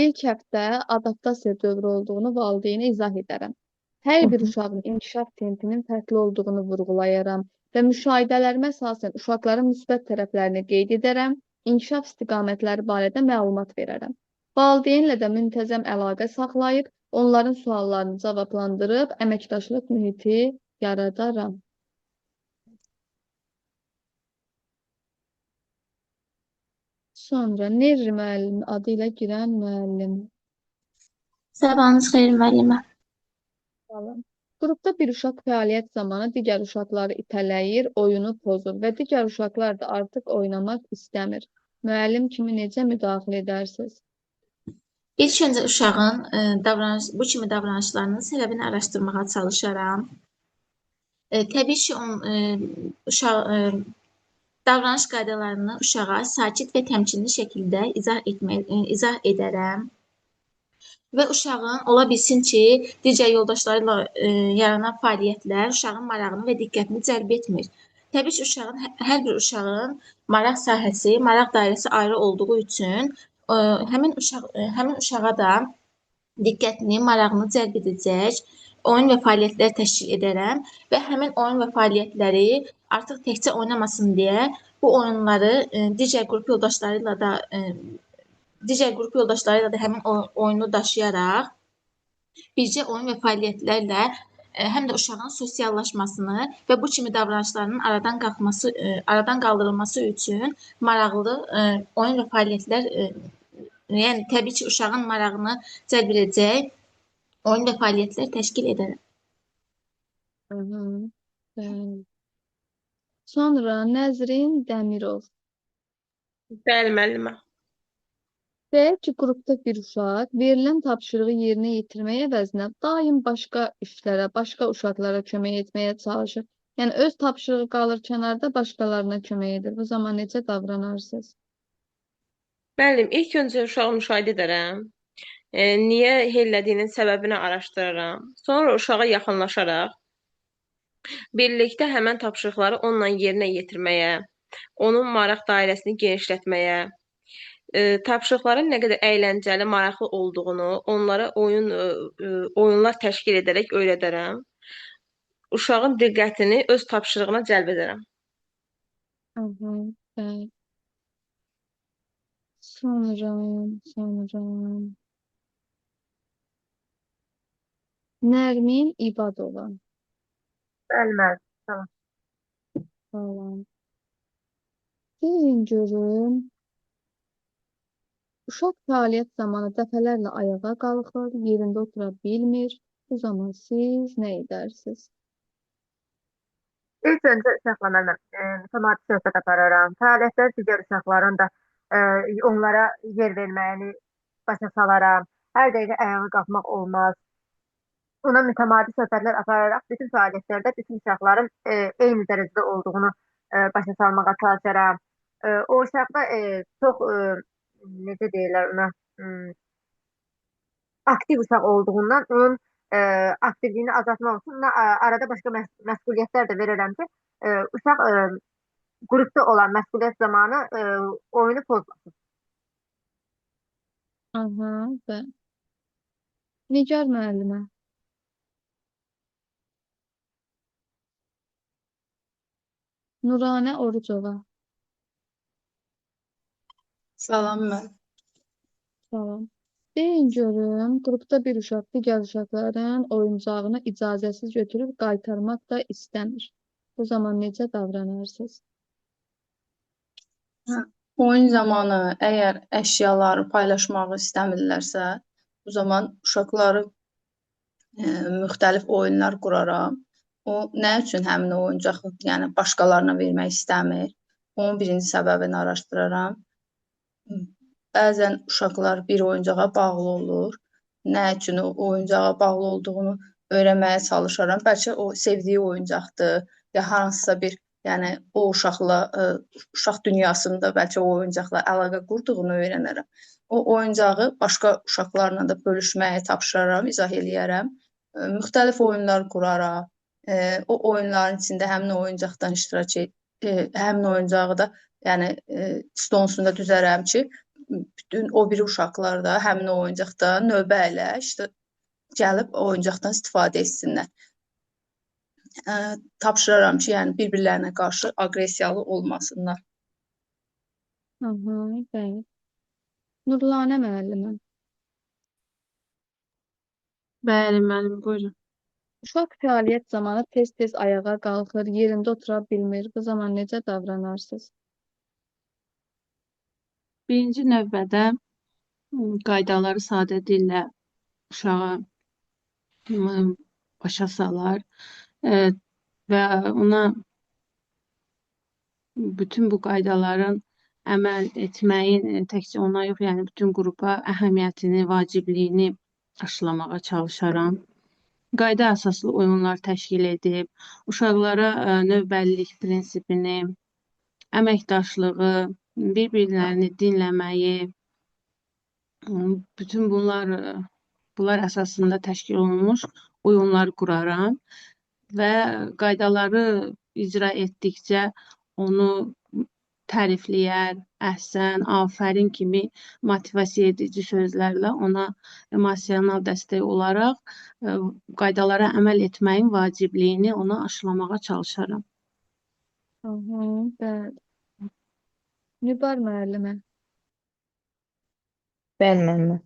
İlk həftə adaptasiya dövrü olduğunu valideynə izah edərəm. Hər bir uşağın inkişaf tempinin fərqli olduğunu vurğulayaram və müşahidələrimə əsasən uşaqların müsbət tərəflərini qeyd edərəm, inkişaf istiqamətləri barədə məlumat verərəm. Valideynlə də müntəzəm əlaqə saxlayıb, onların suallarını cavablandırıb, əməkdaşlıq mühiti yaradaram. Sonra Nerri müəllim adı ilə girən müəllim. Sabahınız xeyir müəllimə. Salam. Qrupda bir uşaq fəaliyyət zamanı digər uşaqları itələyir, oyunu pozur və digər uşaqlar da artıq oynamaq istəmir. Müəllim kimi necə müdaxilə edərsiniz? İlk öncə uşağın bu kimi davranışlarının səbəbini araşdırmağa çalışaram. Təbii ki, davranış qaydalarını uşağa sakit və təmkinli şəkildə izah edərəm. Və uşağın ola bilsin ki, digər yoldaşları ilə yaranan fəaliyyətlər uşağın marağını və diqqətini cəlb etmir. Təbii ki, hər bir uşağın maraq sahəsi, maraq dairəsi ayrı olduğu üçün həmin uşağa da diqqətini, marağını cəlb edəcək oyun və fəaliyyətlər təşkil edərəm və həmin oyun və fəaliyyətləri artıq təkcə oynamasın deyə bu oyunları digər qrup yoldaşları ilə də həmin oyunu daşıyaraq bircə oyun və fəaliyyətlərlə həm də uşağın sosiallaşmasını və bu kimi davranışlarının aradan qaldırılması üçün maraqlı oyun və fəaliyyətlər, yəni təbii ki, uşağın marağını cəlb edəcək oyun və fəaliyyətlər təşkil edərəm. Bəli. Sonra Nəzrin Dəmirov. Bəli, müəllimə. Deyək ki, qrupda bir uşaq verilən tapşırığı yerinə yetirmək əvəzinə daim başqa işlərə, başqa uşaqlara kömək etməyə çalışır. Yəni öz tapşırığı qalır kənarda, başqalarına kömək edir. Bu zaman necə davranarsınız? Müəllim, ilk öncə uşağı müşahidə edərəm. Niyə hellədiyinin səbəbini araşdırıram. Sonra uşağa yaxınlaşaraq birlikdə həmən tapşırıqları onunla yerinə yetirməyə, onun maraq dairəsini genişlətməyə, tapşırıqların nə qədər əyləncəli, maraqlı olduğunu onlara oyunlar təşkil edərək öyrədərəm. Uşağın diqqətini öz tapşırığına cəlb edərəm. Bəli. Sonra Nərmin İbadova. Bəli, müəllim. Tamam. Tamam. Deyin görüm. Uşaq fəaliyyət zamanı dəfələrlə ayağa qalxır, yerində otura bilmir. Bu zaman siz nə edərsiniz? İlk öncə uşaqla mən mütəmadi söhbət apararam. Fəaliyyətlər digər uşaqların da onlara yer verməyini başa salaram. Hər dəqiqə ayağa qalxmaq olmaz. Ona mütəmadi söhbətlər apararaq bütün fəaliyyətlərdə bütün uşaqların eyni dərəcədə olduğunu başa salmağa çalışaram. O uşaqda çox necə deyirlər ona, aktiv uşaq olduğundan onun aktivliyini azaltmaq üçün arada başqa məsuliyyətlər də verirəm ki, uşaq qrupda olan məsuliyyət zamanı oyunu pozmasın. Bəli. Nigar müəllimə. Nuranə Orucova. Salam mən. Salam. Deyin görüm, qrupda bir uşaq digər uşaqların oyuncağını icazəsiz götürüb qaytarmaq da istəmir. Bu zaman necə davranarsınız? Oyun zamanı əgər əşyaları paylaşmağı istəmirlərsə, bu zaman uşaqları müxtəlif oyunlar quraram. O nə üçün həmin oyuncağı, yəni başqalarına vermək istəmir? Onun birinci səbəbini araşdıraram. Bəzən uşaqlar bir oyuncağa bağlı olur. Nə üçün o oyuncağa bağlı olduğunu öyrənməyə çalışaram. Bəlkə o sevdiyi oyuncaqdır ya hansısa bir, yəni o uşaqla, uşaq dünyasında bəlkə o oyuncaqla əlaqə qurduğunu öyrənərəm. O oyuncağı başqa uşaqlarla da bölüşməyə tapşıraram, izah eləyərəm. Müxtəlif oyunlar quraram. O oyunların içində həmin oyuncaqdan həmin oyuncağı da yəni stolun üstündə düzərəm ki, bütün o biri uşaqlar da həmin oyuncaqdan növbə ilə gəlib oyuncaqdan istifadə etsinlər. Tapşıraram ki, yəni bir-birlərinə qarşı aqressiyalı olmasınlar. Bəli. Nurlanə müəllimə. Bəli, müəllim, buyurun. Uşaq fəaliyyət zamanı tez-tez ayağa qalxır, yerində otura bilmir. Bu zaman necə davranarsınız? Birinci növbədə qaydaları sadə dillə uşağa başa salar və ona bütün bu qaydaların əməl etməyin təkcə ona yox, yəni bütün qrupa əhəmiyyətini, vacibliyini aşılamağa çalışaram. Qayda əsaslı oyunlar təşkil edib, uşaqlara növbəlilik prinsipini, əməkdaşlığı, bir-birlərini dinləməyi, bütün bunlar əsasında təşkil olunmuş oyunlar quraram və qaydaları icra etdikcə onu tərifləyər, əhsən, afərin kimi motivasiya edici sözlərlə ona emosional dəstək olaraq qaydalara əməl etməyin vacibliyini ona aşılamağa çalışaram. Bəli. Nübar müəllimə. Bəli, müəllimə.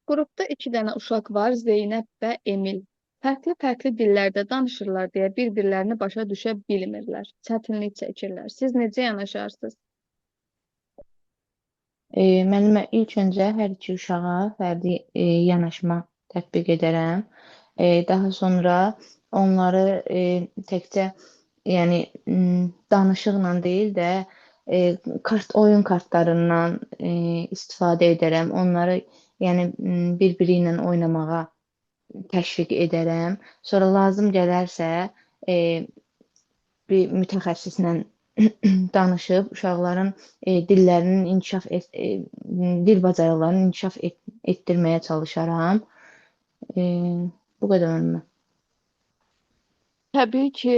Qrupda 2 dənə uşaq var, Zeynəb və Emil. Fərqli dillərdə danışırlar deyə bir-birlərini başa düşə bilmirlər. Çətinlik çəkirlər. Siz necə yanaşarsınız? Müəllimə, ilk öncə hər iki uşağa fərdi yanaşma tətbiq edərəm. Daha sonra onları təkcə yəni danışıqla deyil də oyun kartlarından istifadə edərəm. Onları yəni bir-biri ilə oynamağa təşviq edərəm. Sonra lazım gələrsə bir mütəxəssislə danışıb uşaqların dillərinin dil bacarıqlarını inkişaf etdirməyə çalışaram. Bu qədər müəllimə. Təbii ki,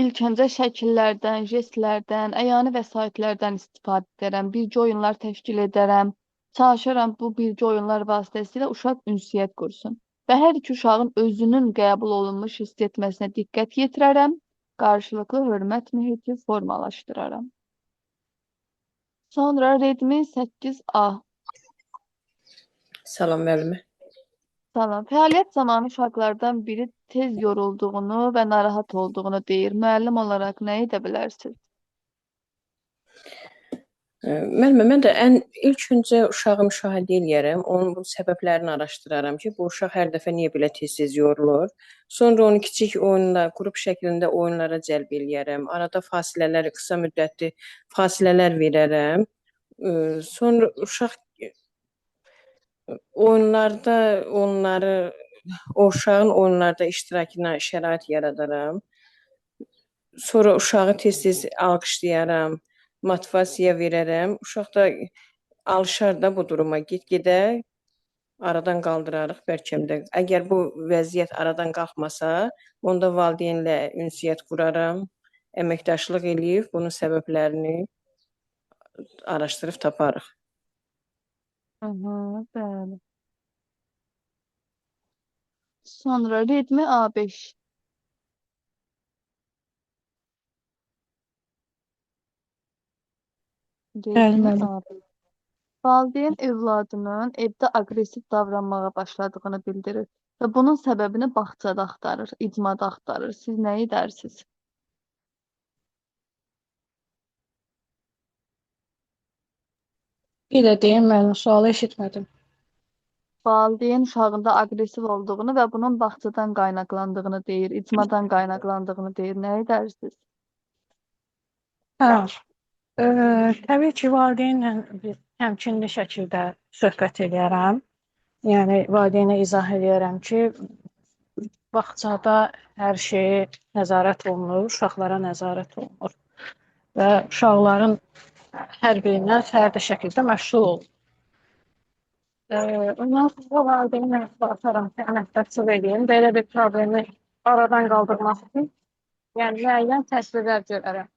ilk öncə şəkillərdən, jestlərdən, əyani vəsaitlərdən istifadə edərəm. Birgə oyunlar təşkil edərəm. Çalışıram bu birgə oyunlar vasitəsilə uşaq ünsiyyət qursun. Və hər iki uşağın özünün qəbul olunmuş hiss etməsinə diqqət yetirərəm. Qarşılıqlı hörmət mühiti formalaşdıraram. Sonra Redmi 8A. Salam müəllimə. Salam. Fəaliyyət zamanı uşaqlardan biri tez yorulduğunu və narahat olduğunu deyir. Müəllim olaraq nə edə bilərsiniz? Müəllimə, mən də ilk öncə uşağı müşahidə eləyərəm, onun bu səbəblərini araşdıraram ki, bu uşaq hər dəfə niyə belə tez-tez yorulur. Sonra onu kiçik oyunlar, qrup şəklində oyunlara cəlb eləyərəm. Arada fasilələr, qısa müddətli fasilələr verərəm. Sonra uşaq oyunlarda o uşağın oyunlarda iştirakına şərait yaradaram. Sonra uşağı tez-tez alqışlayaram, motivasiya verərəm. Uşaq da alışar da bu duruma, get-gedə aradan qaldırarıq bəlkə də. Əgər bu vəziyyət aradan qalxmasa, onda valideynlə ünsiyyət quraram, əməkdaşlıq eləyib bunun səbəblərini araşdırıb taparıq. Bəli. Sonra Redmi A5. Redmi A5. Valideyn övladının evdə aqressiv davranmağa başladığını bildirir və bunun səbəbini bağçada axtarır, icmada axtarır. Siz nə edərsiniz? Bir də deyim, müəllim, sualı eşitmədim. Valideyn uşağında aqressiv olduğunu və bunun bağçadan qaynaqlandığını deyir, icmadan qaynaqlandığını deyir. Nə edərsiniz? Təbii ki, valideynlə təmkinli şəkildə söhbət edərəm. Yəni, valideynə izah edərəm ki, bağçada hər şey nəzarət olunur, uşaqlara nəzarət olunur və uşaqların hər birindən fərdi şəkildə məşğul olur. Ondan sonra valideynlə baxaram ki, əməkdaşlıq edeyim, belə bir problemi aradan qaldırmaq üçün, yəni müəyyən təsirlər görərəm.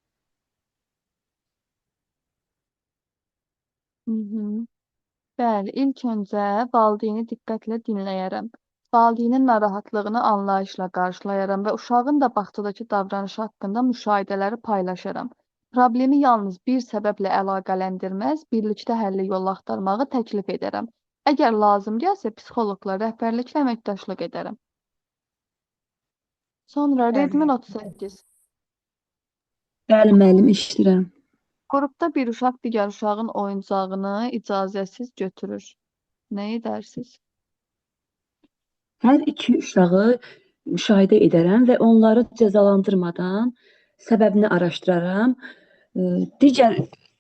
Bəli, ilk öncə valideyni diqqətlə dinləyərəm. Valideynin narahatlığını anlayışla qarşılayaram və uşağın da bağçadakı davranışı haqqında müşahidələri paylaşaram. Problemi yalnız bir səbəblə əlaqələndirməz, birlikdə həlli yolu axtarmağı təklif edərəm. Əgər lazım gəlsə, psixoloqla rəhbərliklə əməkdaşlıq edərəm. Sonra Redmi 38. Bəli, müəllim, eşidirəm. Qrupda bir uşaq digər uşağın oyuncağını icazəsiz götürür. Nə edərsiniz? Hər iki uşağı müşahidə edərəm və onları cəzalandırmadan səbəbini araşdıraram. Digər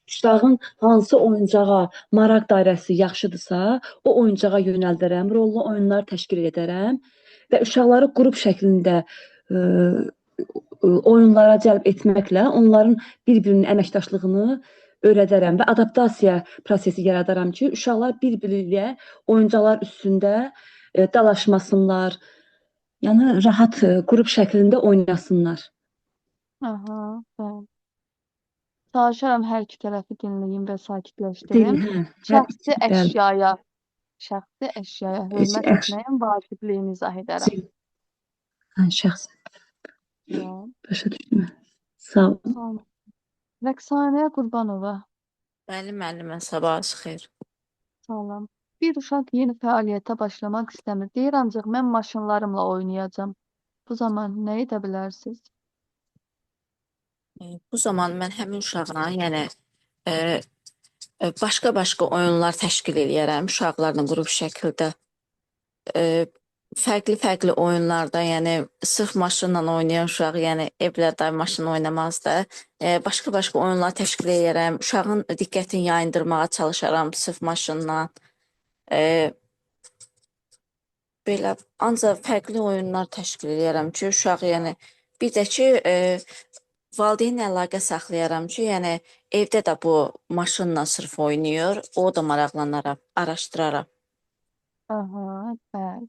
uşağın hansı oyuncağa maraq dairəsi yaxşıdırsa, o oyuncağa yönəldirəm, rollu oyunlar təşkil edərəm və uşaqları qrup şəklində oyunlara cəlb etməklə onların bir-birinin əməkdaşlığını öyrədərəm və adaptasiya prosesi yaradaram ki, uşaqlar bir-biri ilə oyuncaqlar üstündə dalaşmasınlar. Yəni rahat qrup şəklində oynasınlar. Aha, bəli. Çalışıram hər iki tərəfi dinləyim və sakitləşdirim. Şəxsi əşyaya hörmət etməyin vacibliyini izah edərəm. Şəxsi. Bəli. Başa düşdüm. Sağ olun. Rəqsanə Qurbanova. Bəli, müəllimə, sabahınız xeyir. Salam. Bir uşaq yeni fəaliyyətə başlamaq istəmir. Deyir, ancaq mən maşınlarımla oynayacağam. Bu zaman nə edə bilərsiniz? Bu zaman mən həmin uşağa, yəni başqa-başqa oyunlar təşkil eləyərəm uşaqlarla qrup şəkildə. Fərqli-fərqli oyunlarda, yəni sırf maşınla oynayan uşaq, yəni evlərdə maşın oynamaz da, başqa-başqa oyunlar təşkil eləyərəm. Uşağın diqqətini yayındırmağa çalışaram sırf maşınla. Belə ancaq fərqli oyunlar təşkil eləyərəm ki, uşaq, yəni bir də ki, valideynlə əlaqə saxlayaram ki, yəni evdə də bu maşınla sırf oynayır, o da maraqlanaram, araşdıraram. Aha, bəli.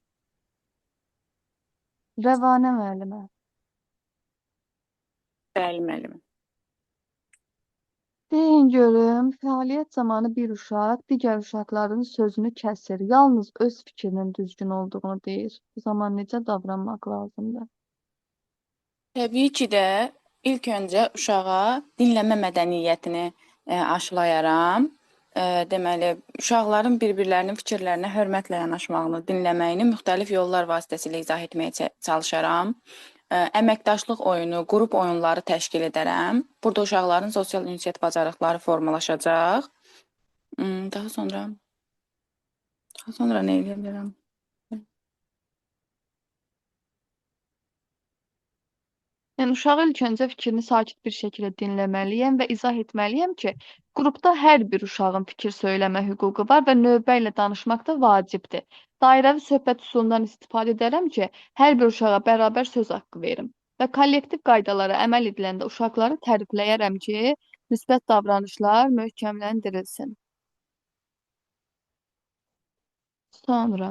Rəvanə müəllimə. Bəli, müəllimə. Deyin görüm, fəaliyyət zamanı bir uşaq digər uşaqların sözünü kəsir, yalnız öz fikrinin düzgün olduğunu deyir. Bu zaman necə davranmaq lazımdır? Təbii ki də ilk öncə uşağa dinləmə mədəniyyətini aşılayaram. Deməli, uşaqların bir-birlərinin fikirlərinə hörmətlə yanaşmağını, dinləməyini müxtəlif yollar vasitəsilə izah etməyə çalışaram. Əməkdaşlıq oyunu, qrup oyunları təşkil edərəm. Burada uşaqların sosial ünsiyyət bacarıqları formalaşacaq. Daha sonra nə edə bilərəm? Yəni uşağı ilk öncə fikrini sakit bir şəkildə dinləməliyəm və izah etməliyəm ki, qrupda hər bir uşağın fikir söyləmə hüququ var və növbə ilə danışmaq da vacibdir. Dairəvi söhbət üsulundan istifadə edərəm ki, hər bir uşağa bərabər söz haqqı verim və kollektiv qaydalara əməl ediləndə uşaqları tərifləyərəm ki, müsbət davranışlar möhkəmləndirilsin. Sonra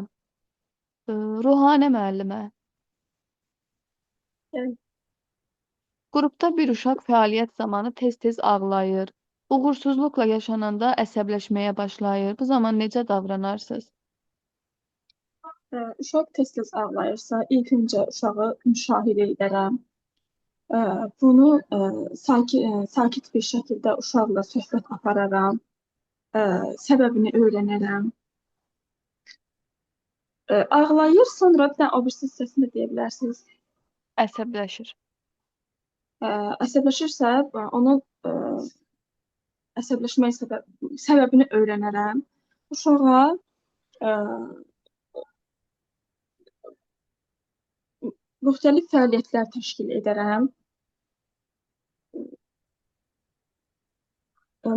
Ruhanə müəllimə. Qrupda bir uşaq fəaliyyət zamanı tez-tez ağlayır. Uğursuzluqla yaşananda əsəbləşməyə başlayır. Bu zaman necə davranarsınız? Uşaq tez-tez ağlayırsa, ilk öncə uşağı müşahidə edərəm. Bunu sakit bir şəkildə uşaqla söhbət apararam. Səbəbini öyrənərəm. Ağlayır, sonra bir dənə o birisi hissəsində deyə bilərsiniz. Əsəbləşir. Əsəbləşirsə, onun əsəbləşmək səbəbini öyrənərəm. Uşağa müxtəlif fəaliyyətlər təşkil edərəm.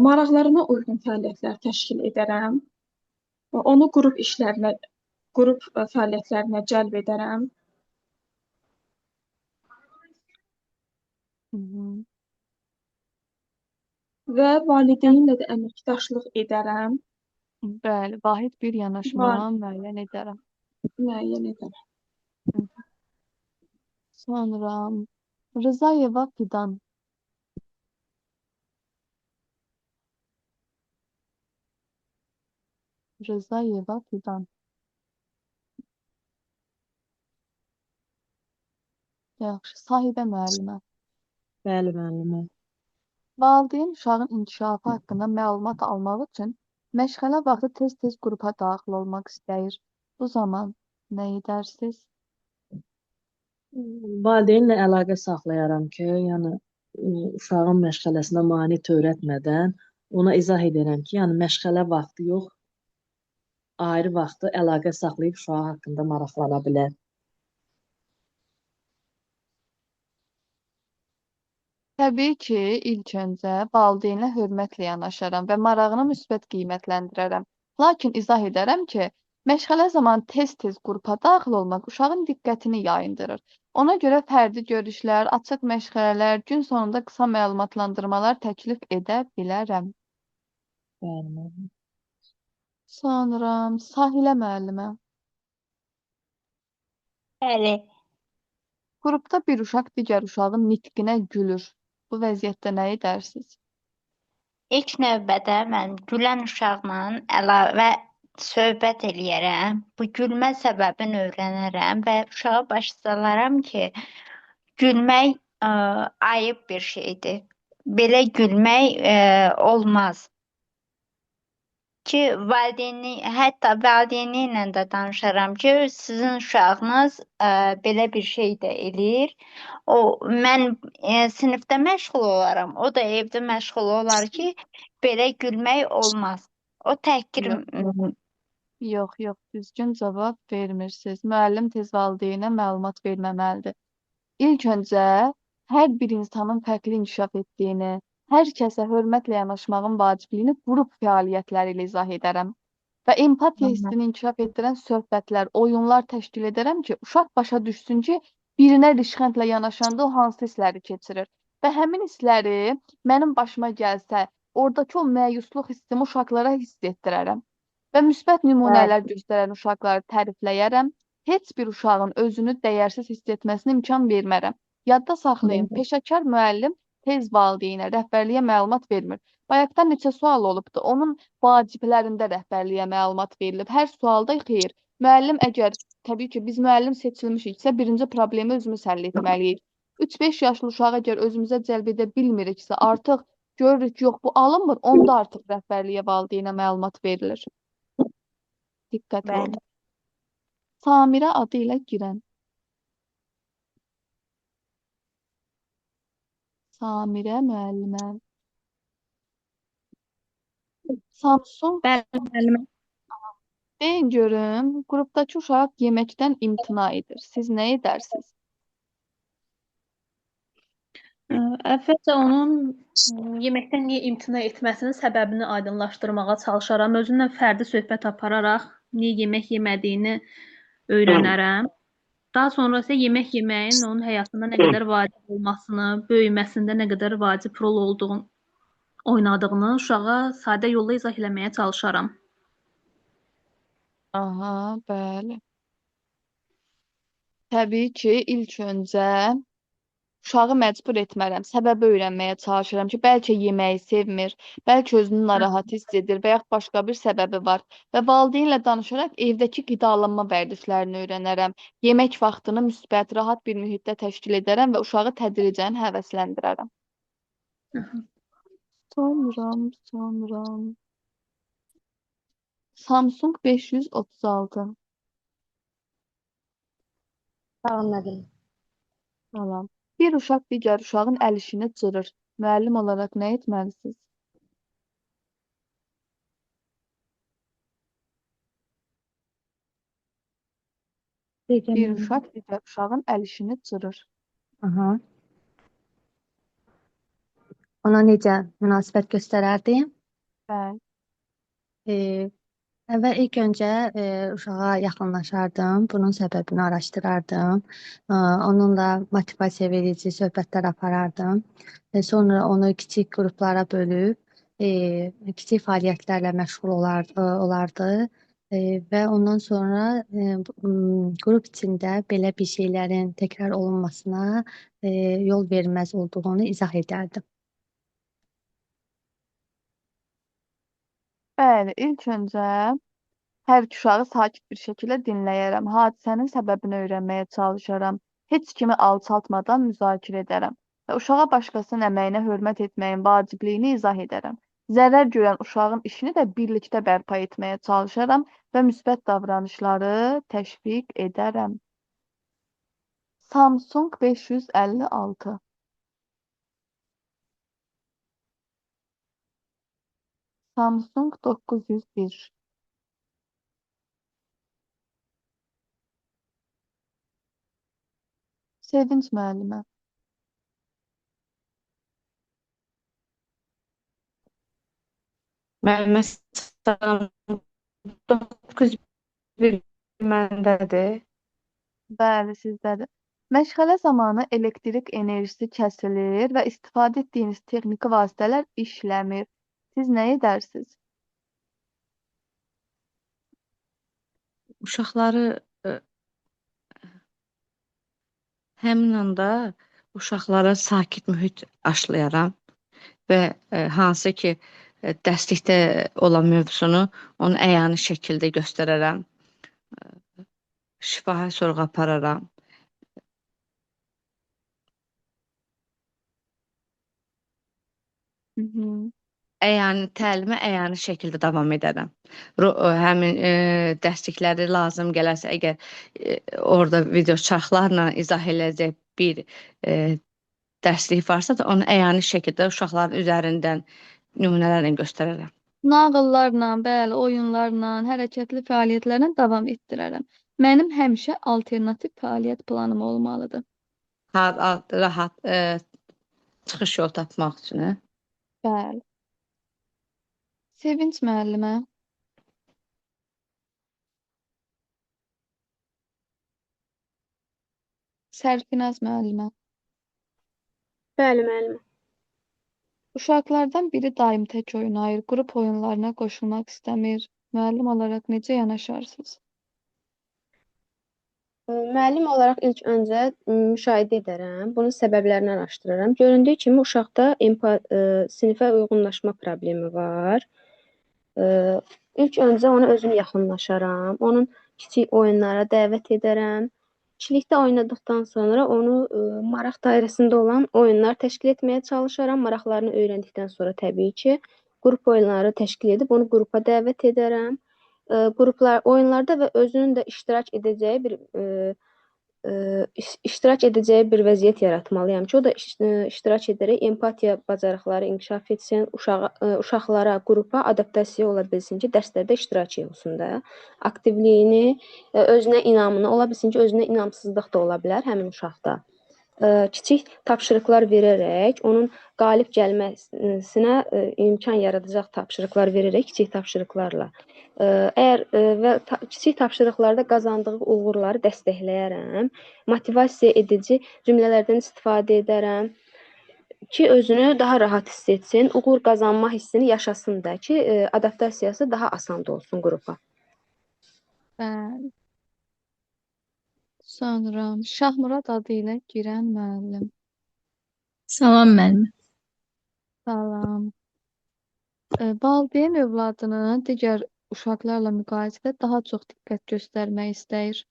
Maraqlarına uyğun fəaliyyətlər təşkil edərəm. Onu qrup fəaliyyətlərinə cəlb edərəm. Və valideynlə də əməkdaşlıq edərəm. Bəli, vahid bir yanaşma müəyyən edərəm. Müəyyən edərəm. Sonra Rızayeva Fidan. Rızayeva Fidan. Yaxşı, Sahibə müəllimə. Bəli, müəllimə. Valideyn uşağın inkişafı haqqında məlumat almaq üçün məşğələ vaxtı tez-tez qrupa daxil olmaq istəyir. Bu zaman nə edərsiniz? Valideynlə əlaqə saxlayaram ki, yəni uşağın məşğələsinə mane törətmədən ona izah edərəm ki, yəni məşğələ vaxtı yox, ayrı vaxtı əlaqə saxlayıb uşağı haqqında maraqlana bilər. Təbii ki, ilk öncə valideynə hörmətlə yanaşaram və marağını müsbət qiymətləndirərəm. Lakin izah edərəm ki, məşğələ zamanı tez-tez qrupa daxil olmaq uşağın diqqətini yayındırır. Ona görə fərdi görüşlər, açıq məşğələlər, gün sonunda qısa məlumatlandırmalar təklif edə bilərəm. Bəli, müəllim. Sonra Sahilə müəllimə. Bəli, Qrupda bir uşaq digər uşağın nitqinə gülür. Bu vəziyyətdə nə edərsiniz? ilk növbədə mən gülən uşaqla əlavə söhbət eləyərəm. Bu gülmə səbəbini öyrənərəm və uşağa başlayaram ki, gülmək ayıb bir şeydir. Belə gülmək olmaz. Ki hətta valideyni ilə də danışaram ki, sizin uşağınız belə bir şey də eləyir. Mən sinifdə məşğul olaram, o da evdə məşğul olar ki, belə gülmək olmaz. O təhqir Yox, düzgün cavab vermirsiniz. Müəllim tez valideynə məlumat verməməlidir. İlk öncə hər bir insanın fərqli inkişaf etdiyini, hər kəsə hörmətlə yanaşmağın vacibliyini qrup fəaliyyətləri ilə izah edərəm. Və empatiya hissini inkişaf etdirən söhbətlər, oyunlar təşkil edərəm ki, uşaq başa düşsün ki, birinə rişxəndlə yanaşanda o hansı hissləri keçirir. Və həmin hissləri mənim başıma gəlsə, oradakı o məyusluq hissimi uşaqlara hiss etdirərəm. Və müsbət nümunələr göstərən uşaqları tərifləyərəm. Heç bir uşağın özünü dəyərsiz hiss etməsinə imkan vermərəm. Yadda saxlayın, peşəkar müəllim tez valideynə, rəhbərliyə məlumat vermir. Bayaqdan neçə sual olubdu. Onun vaciblərində rəhbərliyə məlumat verilib. Hər sualda xeyr. Müəllim təbii ki, biz müəllim seçilmişiksə, birinci problemi özümüz həll etməliyik. 3-5 yaşlı uşağı əgər özümüzə cəlb edə bilmiriksə, artıq görürük, yox, bu alınmır, onda artıq rəhbərliyə, valideynə məlumat verilir. Diqqətli olun. Samirə adı ilə girən. Samirə müəllimə. Samsun. Bəli, müəllimə. Deyin görüm, qrupdakı uşaq yeməkdən imtina edir. Siz nə edərsiniz? Əvvəlcə onun yeməkdən niyə imtina etməsinin səbəbini aydınlaşdırmağa çalışaram. Özünlə fərdi söhbət apararaq niyə yemək yemədiyini öyrənərəm. Daha sonra isə yemək yeməyin onun həyatında nə qədər vacib olmasını, böyüməsində nə qədər vacib rol oynadığını uşağa sadə yolla izah eləməyə çalışaram. Aha, bəli. Təbii ki, ilk öncə uşağı məcbur etmərəm, səbəbi öyrənməyə çalışıram ki, bəlkə yeməyi sevmir, bəlkə özünü narahat hiss edir və yaxud başqa bir səbəbi var. Və valideynlə danışaraq evdəki qidalanma vərdişlərini öyrənərəm. Yemək vaxtını müsbət, rahat bir mühitdə təşkil edərəm və uşağı tədricən həvəsləndirərəm. Sonra. Samsung 536. Sağ olun. Salam. Bir uşaq digər uşağın əl işini cırır. Müəllim olaraq nə etməlisiniz? Bir uşaq digər uşağın əl işini cırır. Aha. Ona necə münasibət göstərərdim? Bəli. Əvvəl ilk öncə uşağa yaxınlaşardım, bunun səbəbini araşdırardım, onunla motivasiya verici söhbətlər aparardım. Sonra onu kiçik qruplara bölüb, kiçik fəaliyyətlərlə məşğul olardı və ondan sonra qrup içində belə bir şeylərin təkrar olunmasına yol verilməz olduğunu izah edərdim. Bəli, ilk öncə hər iki uşağı sakit bir şəkildə dinləyərəm. Hadisənin səbəbini öyrənməyə çalışaram. Heç kimi alçaltmadan müzakirə edərəm və uşağa başqasının əməyinə hörmət etməyin vacibliyini izah edərəm. Zərər görən uşağın işini də birlikdə bərpa etməyə çalışaram və müsbət davranışları təşviq edərəm. Samsung 556. Samsung 901. Sevinç müəllimə. Məsələn 9-1 məndədir. Bəli, sizdədir. Məşğələ zamanı elektrik enerjisi kəsilir və istifadə etdiyiniz texniki vasitələr işləmir. Siz nə edərsiniz? Uşaqları həmin anda uşaqlara sakit mühit aşlayaram və hansı ki dərslikdə olan mövzusunu onu əyani şəkildə göstərərəm. Şifahi sorğu apararam. Təlimə əyani şəkildə davam edərəm. Həmin dərslikləri lazım gələrsə, əgər orada video çarxlarla izah eləyəcək bir dərslik varsa da onu əyani şəkildə uşaqların üzərindən nümunələrlə göstərərəm. Nağıllarla, bəli, oyunlarla, hərəkətli fəaliyyətlərlə davam etdirərəm. Mənim həmişə alternativ fəaliyyət planım olmalıdır. Rahat çıxış yolu tapmaq üçün. Bəli. Sevinç müəllimə. Sərfinaz müəllimə. Bəli, müəllimə. Uşaqlardan biri daim tək oynayır, qrup oyunlarına qoşulmaq istəmir. Müəllim olaraq necə yanaşarsınız? Müəllim olaraq ilk öncə müşahidə edərəm, bunun səbəblərini araşdıraram. Göründüyü kimi uşaqda sinifə uyğunlaşma problemi var. İlk öncə ona özüm yaxınlaşaram, onun kiçik oyunlara dəvət edərəm. İkilikdə oynadıqdan sonra onu maraq dairəsində olan oyunlar təşkil etməyə çalışaram. Maraqlarını öyrəndikdən sonra təbii ki, qrup oyunları təşkil edib onu qrupa dəvət edərəm. Oyunlarda və özünün də iştirak edəcəyi bir vəziyyət yaratmalıyam ki, o da iştirak edərək empatiya bacarıqları inkişaf etsin, uşaqlara, qrupa adaptasiya ola bilsin ki, dərslərdə iştirak etsin də. Aktivliyini, özünə inamını, ola bilsin ki, özünə inamsızlıq da ola bilər həmin uşaqda. Kiçik tapşırıqlar verərək, onun qalib gəlməsinə imkan yaradacaq tapşırıqlar verərək, kiçik tapşırıqlarla. Kiçik tapşırıqlarda qazandığı uğurları dəstəkləyərəm, motivasiya edici cümlələrdən istifadə edərəm ki, özünü daha rahat hiss etsin, uğur qazanma hissini yaşasın da ki, adaptasiyası daha asan da olsun qrupa. Bəli. Sonra Şahmurad adı ilə girən müəllim. Salam müəllimə. Salam. Valideyn övladının digər uşaqlarla müqayisədə daha çox diqqət göstərmək istəyir.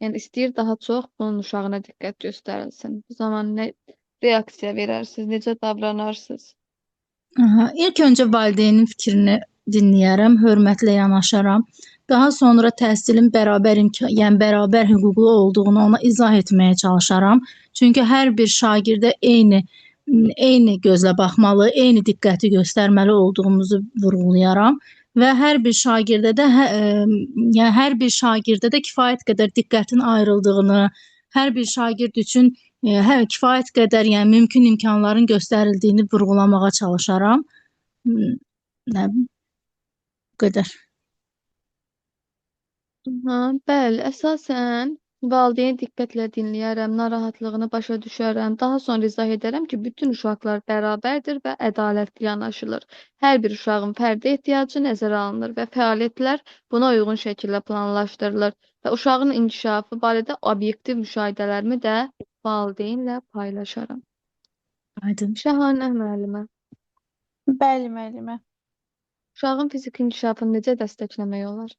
Yəni istəyir daha çox bunun uşağına diqqət göstərilsin. Bu zaman nə reaksiya verərsiniz, necə davranarsınız? İlk öncə valideynin fikrini dinləyərəm, hörmətlə yanaşaram. Daha sonra təhsilin bərabər hüquqlu olduğunu ona izah etməyə çalışaram. Çünki hər bir şagirdə eyni gözlə baxmalı, eyni diqqəti göstərməli olduğumuzu vurğulayaram və hər bir şagirdə də kifayət qədər diqqətin ayrıldığını, hər bir şagird üçün kifayət qədər, yəni mümkün imkanların göstərildiyini vurğulamağa çalışaram. Bu qədər. Bəli, əsasən valideyni diqqətlə dinləyərəm, narahatlığını başa düşərəm, daha sonra izah edərəm ki, bütün uşaqlar bərabərdir və ədalətli yanaşılır. Hər bir uşağın fərdi ehtiyacı nəzərə alınır və fəaliyyətlər buna uyğun şəkildə planlaşdırılır və uşağın inkişafı barədə obyektiv müşahidələrimi də valideynlə paylaşaram. Aydın. Şahanə müəllimə. Bəli, müəllimə. Uşağın fiziki inkişafını necə dəstəkləmək olar?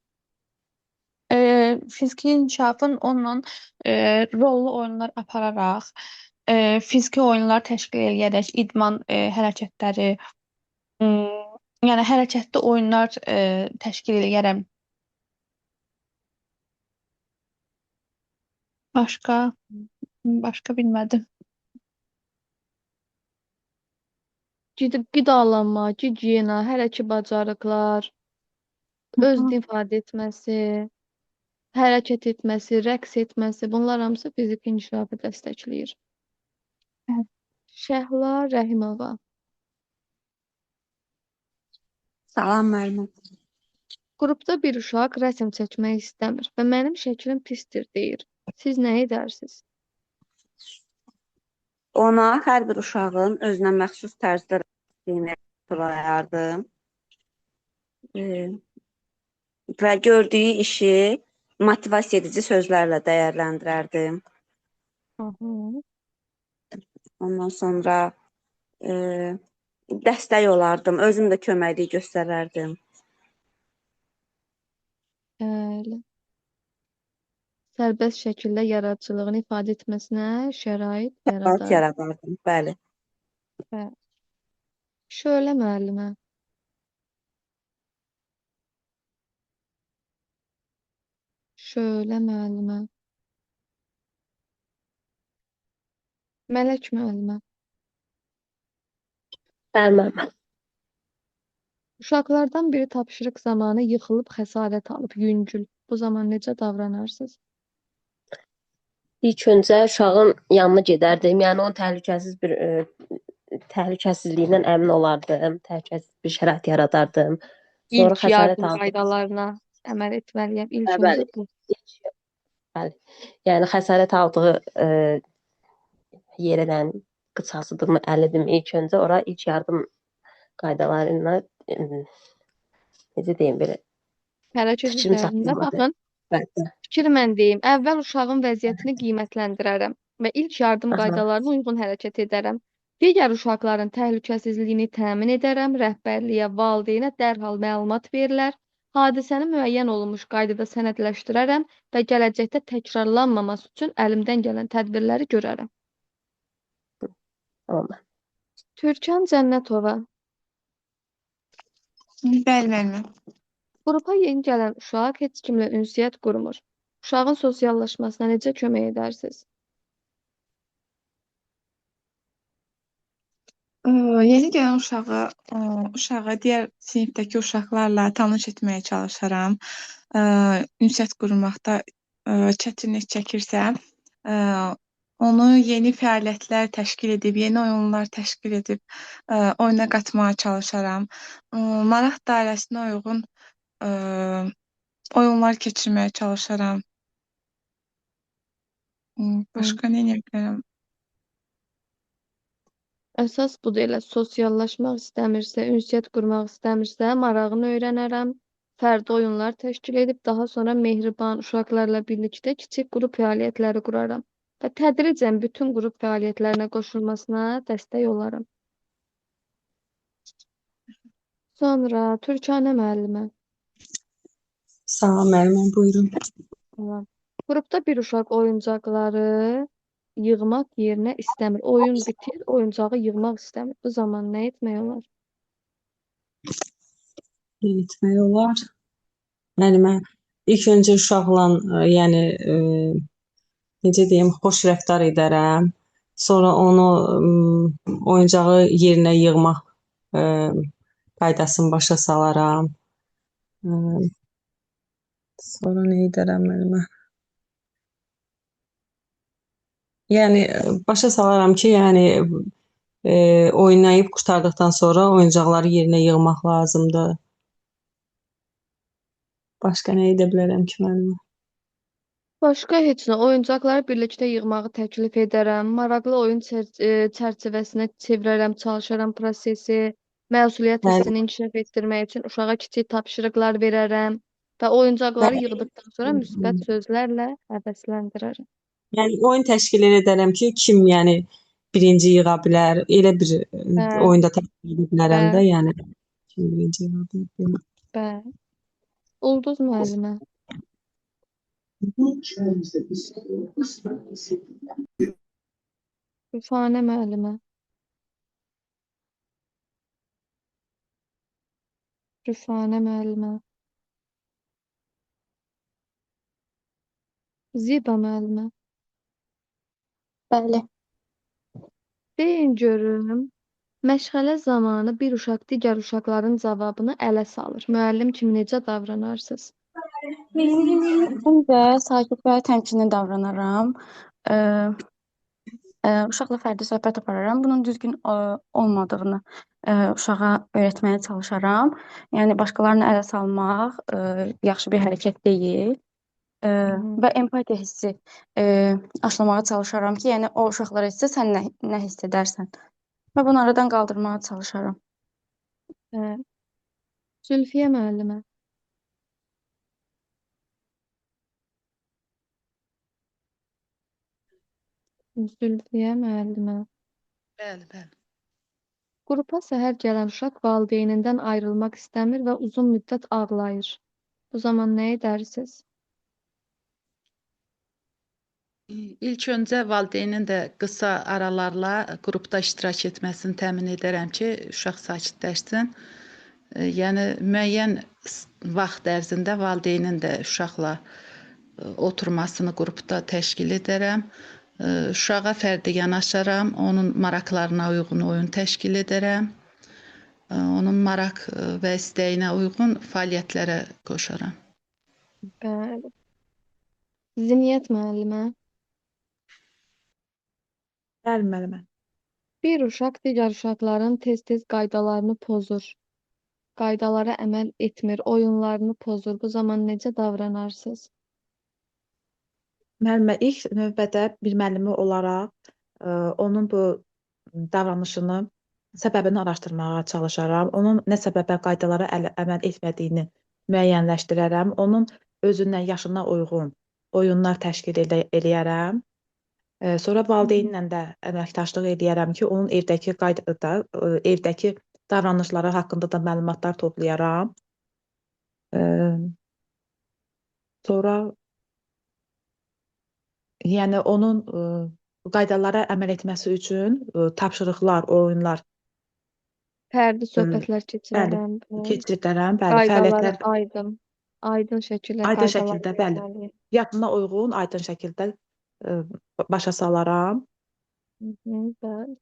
Fiziki inkişafın onunla rollu oyunlar apararaq, fiziki oyunlar təşkil edərək, idman hərəkətləri, yəni hərəkətli oyunlar təşkil edərəm. Başqa bilmədim. Qidalanma, gigiyena, hərəkət bacarıqlar, özünü ifadə etməsi, hərəkət etməsi, rəqs etməsi, bunlar hamısı fiziki inkişafı dəstəkləyir. Şəhla Rəhimova. Salam müəllimim. Qrupda bir uşaq rəsm çəkmək istəmir və mənim şəklim pisdir deyir. Siz nə edərsiniz? Ona hər bir uşağın özünə məxsus tərzdə rəsmini turlayardım və gördüyü işi motivasiya edici sözlərlə dəyərləndirərdim. Ondan sonra dəstək olardım, özüm də köməklik göstərərdim. Bəli. Sərbəst şəkildə yaradıcılığını ifadə etməsinə şərait Şərait yaradar. yaradardım, bəli. Bəli. Şölə müəllimə. Şölə müəllimə. Mələk müəllimə. Bəli, müəllimə. Uşaqlardan biri tapşırıq zamanı yıxılıb xəsarət alıb yüngül. Bu zaman necə davranarsınız? İlk öncə uşağın yanına gedərdim. Yəni onun təhlükəsizliyindən əmin olardım. Təhlükəsiz bir şərait yaradardım. Sonra İlk xəsarət yardım aldı. qaydalarına əməl etməliyəm. İlk Bəli. öncə bu. Bəli. Yəni xəsarət aldığı yerdən qıçasıdırmı, əlidirmi ilk öncə ora ilk yardım qaydalarına necə deyim belə Hərəkət fikrimi üzərində çatdırmadı. baxın. Bəli. Fikir mən deyim. Əvvəl uşağın vəziyyətini qiymətləndirərəm və ilk yardım Aha. qaydalarına uyğun hərəkət edərəm. Digər uşaqların təhlükəsizliyini təmin edərəm, rəhbərliyə, valideynə dərhal məlumat verilər. Hadisəni müəyyən olunmuş qaydada sənədləşdirərəm və gələcəkdə təkrarlanmaması üçün əlimdən gələn tədbirləri görərəm. Tamam. Türkan Cənnətova. Bəli, müəllimə. Qrupa yeni gələn uşaq heç kimlə ünsiyyət qurmur. Uşağın sosiallaşmasına necə kömək edərsiniz? Yeni gələn uşağı digər sinifdəki uşaqlarla tanış etməyə çalışaram. Ünsiyyət qurmaqda çətinlik çəkirsə, onu yeni fəaliyyətlər təşkil edib, yeni oyunlar təşkil edib oyuna qatmağa çalışaram. Maraq dairəsinə uyğun oyunlar keçirməyə çalışaram. Başqa nə edə bilərəm? Əsas budur elə sosiallaşmaq istəmirsə, ünsiyyət qurmaq istəmirsə, marağını öyrənərəm. Fərdi oyunlar təşkil edib daha sonra mehriban uşaqlarla birlikdə kiçik qrup fəaliyyətləri quraram və tədricən bütün qrup fəaliyyətlərinə qoşulmasına dəstək olaram. Sonra Türkanə müəllimə. Salam müəlliməm, buyurun. Tamam. Qrupda bir uşaq oyuncaqları yığmaq yerinə istəmir. Oyun bitir, oyuncağı yığmaq istəmir. Bu zaman nə etmək olar? Nə etmək olar? Müəllimə, ilk öncə uşaqla, yəni necə deyim, xoş rəftar edərəm. Sonra onu oyuncağı yerinə yığmaq qaydasını başa salaram. Sonra nə edərəm müəllimə? Yəni başa salaram ki, yəni oynayıb qurtardıqdan sonra oyuncaqları yerinə yığmaq lazımdır. Başqa nə edə bilərəm ki, müəllimə? Başqa heç nə. Oyuncaqları birlikdə yığmağı təklif edərəm. Maraqlı oyun çərçivəsinə çevirərəm, çalışaram prosesi. Məsuliyyət Bəli. hissini inkişaf etdirmək üçün uşağa kiçik tapşırıqlar verərəm və oyuncaqları Bəli. yığdıqdan sonra müsbət sözlərlə həvəsləndirərəm. Yəni oyun təşkil edərəm ki, kim yəni birinci yığa bilər. Elə bir oyunda təşkil edə bilərəm də, yəni kim birinci yığa bilər. Bəli. Ulduz müəllimə. Rüfanə müəllimə. Rüfanə müəllimə. Ziba müəllimə. Bəli. Deyin görüm, məşğələ zamanı bir uşaq digər uşaqların cavabını ələ salır. Müəllim kimi necə davranarsınız? Mən də sakit və təmkinli davranaram. Uşaqla fərdi söhbət apararam. Bunun düzgün olmadığını uşağa öyrətməyə çalışaram. Yəni başqalarını ələ salmaq yaxşı bir hərəkət deyil. Və empatiya hissi aşılamağa çalışaram ki, yəni o uşaqlar etsə sən nə hiss edərsən? Və bunu aradan qaldırmağa çalışaram. Zülfiyə müəllimə. Zülfiyə müəllimə. Bəli. Qrupa səhər gələn uşaq valideynindən ayrılmaq istəmir və uzun müddət ağlayır. Bu zaman nə edərsiniz? İlk öncə valideynin də qısa aralarla qrupda iştirak etməsini təmin edərəm ki, uşaq sakitləşsin. Yəni müəyyən vaxt ərzində valideynin də uşaqla oturmasını qrupda təşkil edərəm. Uşağa fərdi yanaşaram, onun maraqlarına uyğun oyun təşkil edərəm. Onun maraq və istəyinə uyğun fəaliyyətlərə qoşaram. Bəli. Ziniyyət müəllimə. Bəli, müəllimə. Bir uşaq digər uşaqların tez-tez qaydalarını pozur. Qaydalara əməl etmir, oyunlarını pozur. Bu zaman necə davranarsınız? Müəllimə, ilk növbədə bir müəllimi olaraq onun bu davranışını, səbəbini araşdırmağa çalışaram. Onun nə səbəbə qaydalara əməl etmədiyini müəyyənləşdirərəm. Onun özündən, yaşına uyğun oyunlar təşkil eləyərəm. Sonra valideynlə də əməkdaşlıq eləyərəm ki, onun evdəki davranışları haqqında da məlumatlar toplayaram. Sonra yəni onun qaydalara əməl etməsi üçün tapşırıqlar, oyunlar Fərdi söhbətlər keçirərəm. keçirdərəm. Qaydaları aydın şəkildə Aydın qaydalar şəkildə, bəli. verməliyik. Yaşına uyğun, aydın şəkildə başa salaram. Bəli.